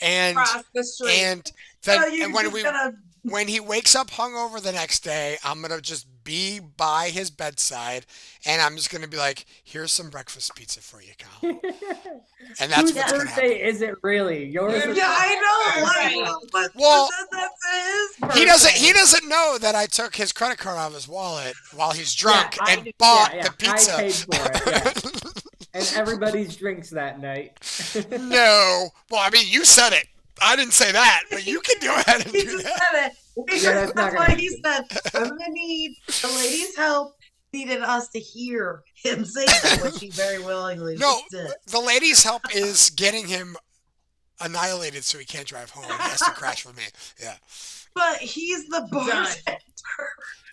And Across the street. and So then you and when just gotta when he wakes up hungover the next day, I'm gonna just be by his bedside, and I'm just gonna be like, "Here's some breakfast pizza for you, Colin." And that's Whose what's gonna happen. birthday is it really? Yours? Yeah, or- Yeah, I know. Right. But Well, that's his He doesn't. birthday. He doesn't know that I took his credit card out of his wallet while he's drunk Yeah, and bought yeah, the pizza. I paid for it. Yeah. And everybody's drinks that night. No. Well, I mean, you said it. I didn't say that, but you can go ahead and He do just that. said it. Because Yeah, that's not that's why gonna he said, I'm gonna need the lady's help. Needed us to hear him say that, which he very willingly No, did. the lady's help is getting him annihilated so he can't drive home. He has to crash with me. Yeah. But he's the bartender.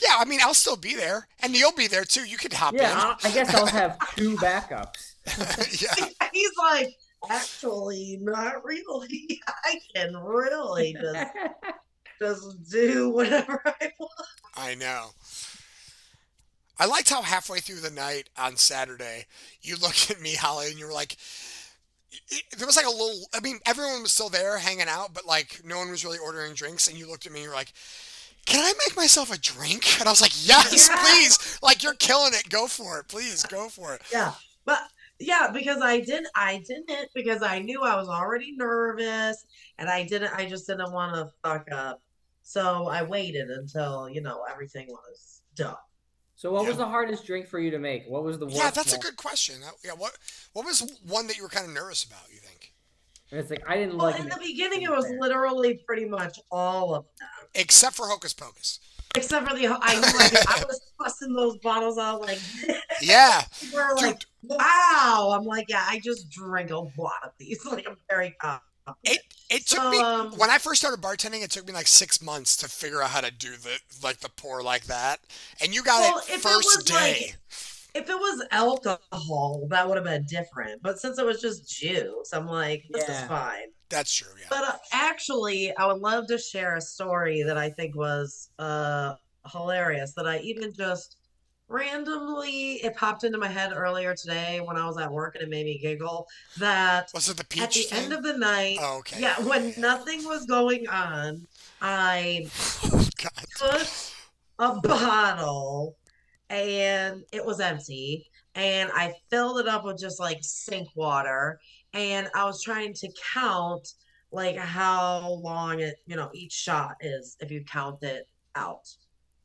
Yeah, I mean, I'll still be there, and you'll be there too. You could hop Yeah, I guess I'll have 2 backups. in. Yeah. He's like, actually, not really. I can really just do whatever I want. I know. I liked how halfway through the night on Saturday, you looked at me, Holly, and you were like, there was like a little, I mean, everyone was still there hanging out, but like no one was really ordering drinks. And you looked at me and you were like, can I make myself a drink? And I was like, yes, Yeah. please. Like, you're killing it. Go for it. Please go for it. Yeah, but yeah, because I didn't because I knew I was already nervous and I just didn't want to fuck up. So I waited until, everything was done. So what was Yeah. the hardest drink for you to make? What was the worst Yeah, that's a one? good question. Yeah, what was one that you were kind of nervous about, you think? And it's like I didn't Well, like in it. the beginning, it was literally pretty much all of them. Except for Hocus Pocus. except for I knew I was busting those bottles out like this. Yeah, People are like, dude. wow. I'm like, yeah, I just drink a lot of these. Like, I'm very It confident. it So, took me when I first started bartending. It took me like 6 months to figure out how to do the pour like that. And you got well, it if it first was day. like, if it was alcohol, that would have been different. But since it was just juice, I'm like, this is Yeah. fine. That's true. Yeah. But actually, I would love to share a story that I think was hilarious that I even just randomly it popped into my head earlier today when I was at work and it made me giggle that Was it the at peach the end thing? of the night, Oh, okay. yeah, when nothing was going on, I Oh God. took a bottle and it was empty and I filled it up with just like sink water and I was trying to count like how long each shot is if you count it out.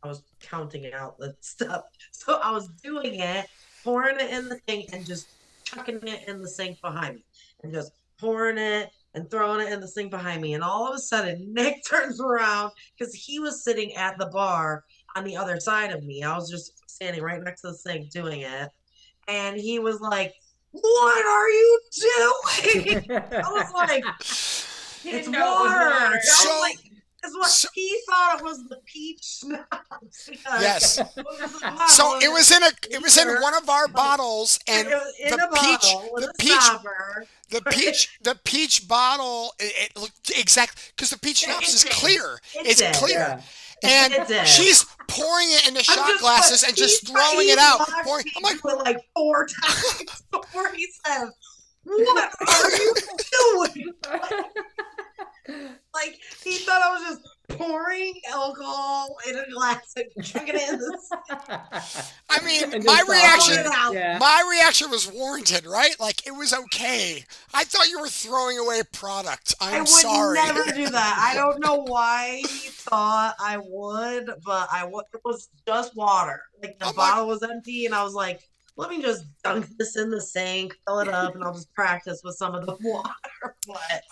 I was counting out the stuff. So I was doing it, pouring it in the thing and just chucking it in the sink behind me and just pouring it and throwing it in the sink behind me. And all of a sudden, Nick turns around because he was sitting at the bar on the other side of me. I was just standing right next to the sink doing it. And he was like, what are you doing? I was like, He it's didn't know it was water. water. I was So- like, it's what so- he thought it was the peach schnapps because Yes. it was a bottle So and it was in one of our bottles, and it was in the a bottle with the a peach, stopper. the peach bottle. It looked exact because the peach It schnapps is did. clear. It It's did. clear. Yeah. And It did. she's pouring it into I'm shot just- glasses and he- just throwing he it out. watched Pouring. me I'm like, do it like 4 times before he said, what are you doing? Like he thought I was just pouring alcohol in a glass and chugging it in the I mean, And my just reaction. throwing it out. Yeah. My reaction was warranted, right? Like it was okay. I thought you were throwing away product. I I'm would sorry. never do that. I don't know why he thought I would, but I would. It was just water. Like the Oh my- bottle was empty, and I was like, "Let me just dunk this in the sink, fill it up, and I'll just practice with some of the water." But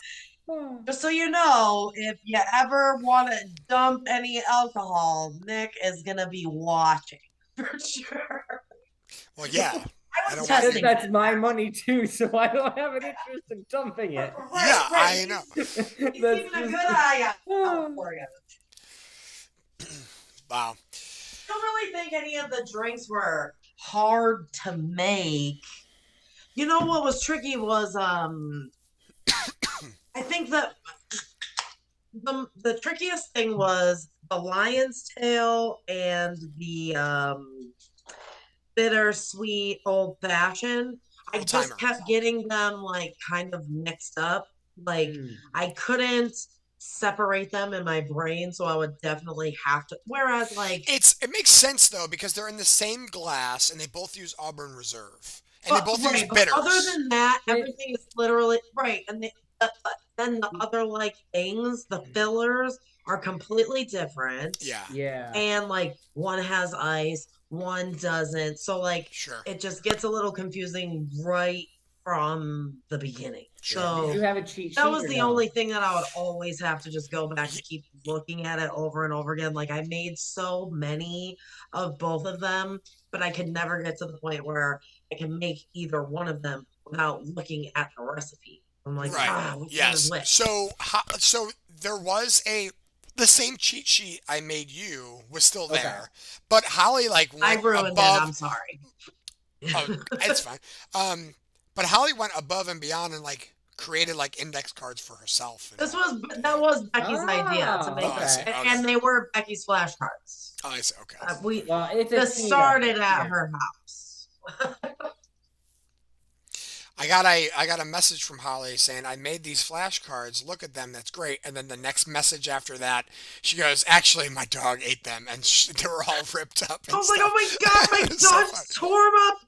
just so you know, if you ever want to dump any alcohol, Nick is gonna be watching for sure. Well, yeah. I I don't was want testing. That's my money too, so I don't have an interest in dumping it. Yeah, I know. He's That's keeping a just- good eye out for you. Wow. I don't really think any of the drinks were hard to make. You know what was tricky was I think that the trickiest thing was the lion's tail and the bittersweet old fashioned. I Old-timer. just kept getting them like kind of mixed up. Like Mm. I couldn't separate them in my brain, so I would definitely have to. Whereas like It makes sense though because they're in the same glass and they both use Auburn Reserve and they both use right, but bitters. other than that, Right. everything is literally right. And then the other like things, the fillers are completely different. Yeah, Yeah. And like one has ice, one doesn't. So like sure. it just gets a little confusing right from the beginning. Sure. So Did you have a cheat sheet? that was or the no? only thing that I would always have to just go back and keep looking at it over and over again. Like I made so many of both of them, but I could never get to the point where I can make either one of them without looking at the recipe. I'm like, Right. which one Yes. is which? So there was the same cheat sheet I made you was still Okay. there, but Holly like I went ruined it. above. I'm sorry. Oh, it's fine. But Holly went above and beyond and like created like index cards for herself. and- That was Becky's idea to Ah, make I see. it, Okay. and they were Becky's flashcards. Oh, I see. Okay. We Well, it's a just team started effort, at yeah. her house. I got a message from Holly saying I made these flashcards. Look at them. That's great. And then the next message after that, she goes, "Actually, my dog ate them, and they were all ripped up." And I was like, stuff." oh my god, my It's so dog funny. tore them up.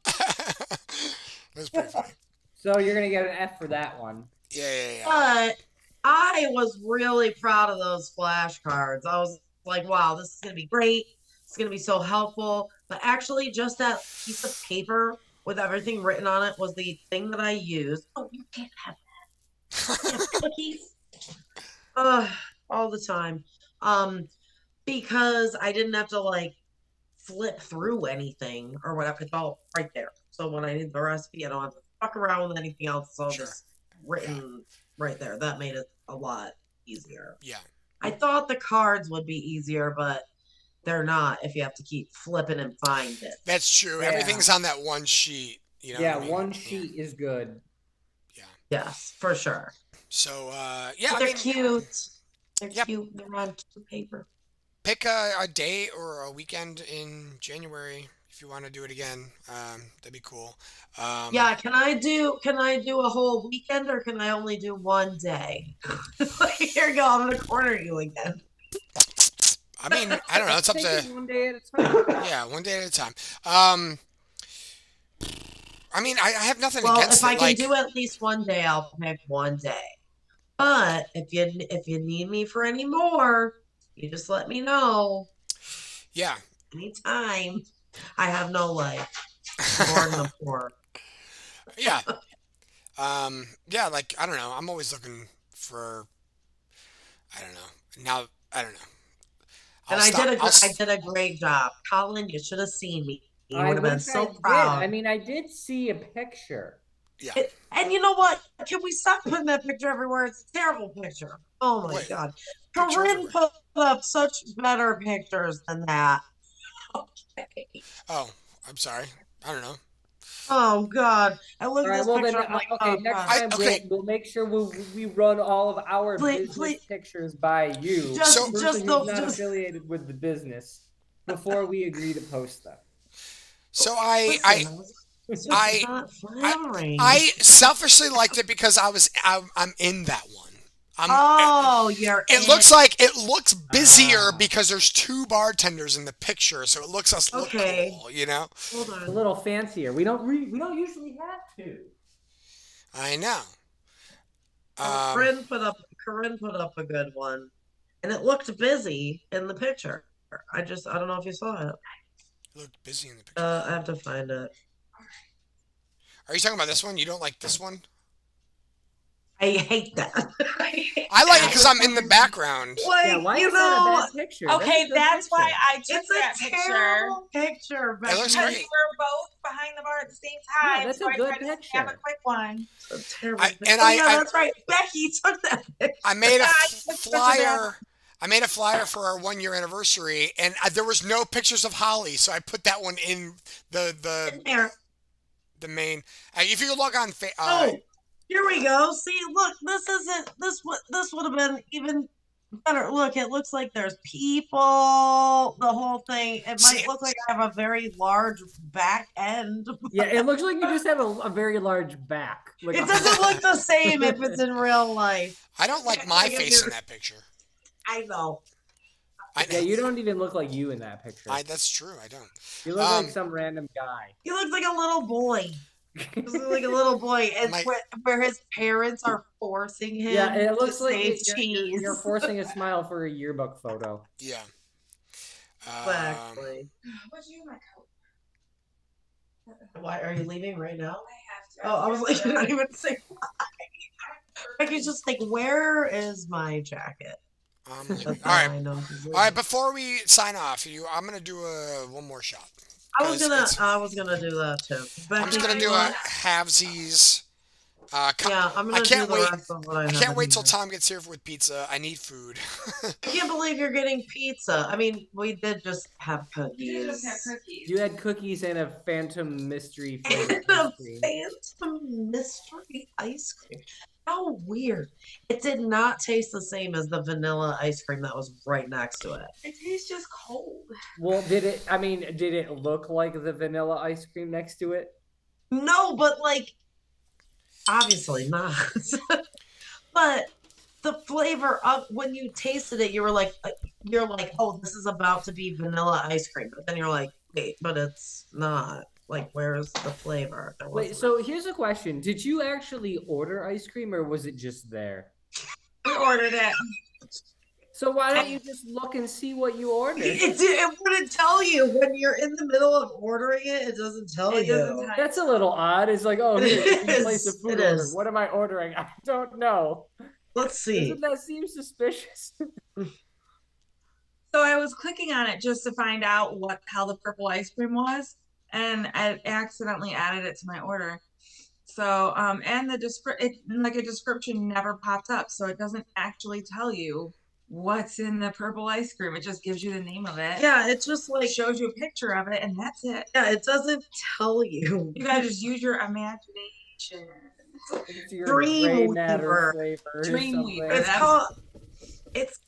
It was pretty funny. So you're gonna get an F for that one. Yeah. But I was really proud of those flashcards. I was like, wow, this is gonna be great. It's gonna be so helpful. But actually, just that piece of paper with everything written on it was the thing that I used. Oh, you can't have that. Cookies. All the time. because I didn't have to like flip through anything or whatever. It's all right there. So when I need the recipe, I don't have to fuck around with anything else. It's all Sure. just written right there. That made it a lot easier. Yeah. I thought the cards would be easier, but they're not if you have to keep flipping and find it. That's true. Yeah. Everything's on that one sheet. You know Yeah, what I mean? one sheet is good. Yeah. Yes, for sure. So, yeah, But I they're mean, cute. They're Yep. cute. They're on cute paper. pick a day or a weekend in January if you want to do it again. That'd be cool. Yeah, can I do a whole weekend or can I only do one day? Here you go, I'm gonna corner you again. I mean, I don't know. It's up Take to it one day at a time. yeah, one day at a time. I mean, I have nothing Well, against if I it. can Like, do at least one day, I'll pick one day. But if you need me for any more, you just let me know yeah, anytime. I have no life. I'm bored and I'm poor. yeah, yeah. Like, I don't know. I'm always looking for. I don't know. Now, I don't know. And I did a great job. Colin, you should have seen me. You would have been wish so I did. proud. I mean, I did see a picture. Yeah. And you know what? Can we stop putting that picture everywhere? It's a terrible picture. Oh my Wait, God. picture Corinne everywhere. put up such better pictures than that. Okay. Oh, I'm sorry. I don't know. Oh God. I look All at right, this well then, picture. I'm like, okay, oh next God. time okay. we'll make sure we run all of our business Please. pictures by you, Just- So- the person just who's don't- not just- affiliated with the business, before we agree to post them. So Listen, it's just I- not flattering. I selfishly liked it because I'm in that one. Oh, you're It looks busier because there's two bartenders in the picture, so it looks us look Okay. cool, you know? Hold A on. little fancier. We don't usually have to. I know. Corinne put up a good one. And it looked busy in the picture. I don't know if you saw it. Looked busy in the picture. I have to find it. Are you talking about this one? You don't like this one? I hate that. I like it because I'm in the background. Like, Yeah, why you is that a know, bad picture? Okay, a good that's why picture. I took it's that a picture. terrible picture. It looks Because great. we were both behind the bar at the same time. that's so a I good tried to have picture. a quick one. It's a terrible I- picture. and Oh, I- yeah, I- that's right. Becky took that picture. I made a I took pictures of flyer. I made a flyer for our 1 year anniversary, and there was no pictures of Holly, so I put that one in the There. main. If you log on, Oh, here we go. See, look, this isn't this would have been even better. Look, it looks like there's people. The whole thing. It See- might look like I have a very large back end. Yeah, it looks like you just have a very large back. Like It a- doesn't look the same if it's in real life. I don't like my face in that picture. I know. I know. Yeah, you don't even look like you in that picture. That's true. I don't. You look um, like some random guy. He looks like a little boy. He looks like a little boy, and My- where his parents are forcing him. Yeah, it looks to like say you're forcing a smile for a yearbook photo. Yeah. Exactly. What'd you do my coat? Why are you leaving right now? I have to. Oh, I was like, you're not even saying why. Becky's just like, where is my jacket? That's All all right. I know. All right. Before we sign off, I'm gonna do one more shot. I was it's- gonna do that too. I'm just Becky, gonna you do a want- halvesies. Yeah, I'm gonna I can't do the wait. rest of what I I have can't in wait till here. Tom gets here with pizza. I need food. I can't believe you're getting pizza. I mean, we did just have You just cookies. have cookies. You had cookies and a phantom mystery flavored And a ice cream. phantom mystery ice cream. How weird. It did not taste the same as the vanilla ice cream that was right next to it. It tastes just cold. Well, did it look like the vanilla ice cream next to it? No, but like, obviously not. But the flavor of when you tasted it, you're like, oh, this is about to be vanilla ice cream. But then you're like, wait, but it's not. Like, where's the flavor? There Wait, wasn't. so here's a question. Did you actually order ice cream or was it just there? We ordered it. So why don't you just look and see what you ordered? It wouldn't tell you when you're in the middle of ordering it. It doesn't tell It you. doesn't tell That's a little odd. It's like, oh, It here, you can place a is. food It order. is. What am I ordering? I don't know. Let's see. Doesn't that seem suspicious? So I was clicking on it just to find out how the purple ice cream was, and I accidentally added it to my order. So and the a description never popped up, so it doesn't actually tell you what's in the purple ice cream. It just gives you the name of it. Yeah, it's just like Shows you a picture of it, and that's it. yeah, it doesn't tell you. You gotta just use your imagination. It's your Dream gray matter Weaver. flavor or Dream something. Weaver. It's That's- called. It's.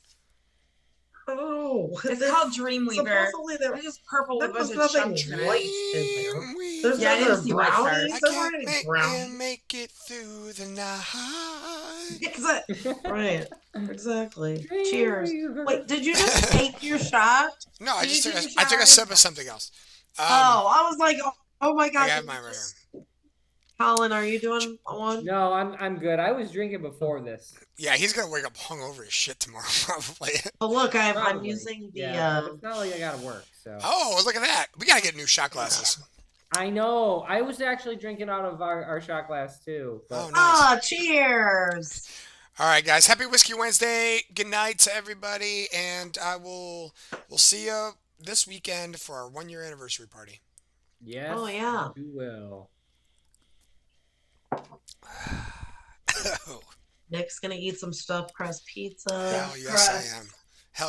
Oh, It's called Dreamweaver. Supposedly there, It's just purple there with a was bunch of nothing chunks in it. white in there. There's Yeah, I didn't never see white stars. brownies. I There weren't can't any make brownies. you make it through the night. Exactly. Right. Exactly. Dream Cheers. Weaver. Wait, did you just take your shot? No, I Did just you took take a, a I took a shower? sip of something else. Oh, I was like, oh my I god. got did mine you right just- Colin, are you doing one? No, I'm good. I was drinking before this. Yeah, he's gonna wake up hungover as shit tomorrow, probably. Oh look, I'm Probably. using the Yeah, but it's not like I gotta work, so. Oh, look at that. We gotta get new shot glasses. I know. I was actually drinking out of our shot glass too. But Oh, nice. Ah, cheers. All right, guys. Happy Whiskey Wednesday. Good night to everybody, and we'll see you this weekend for our 1-year anniversary party. yes, Oh, yeah. you will. Oh, Nick's gonna eat some stuffed crust pizza. hell yes, I am.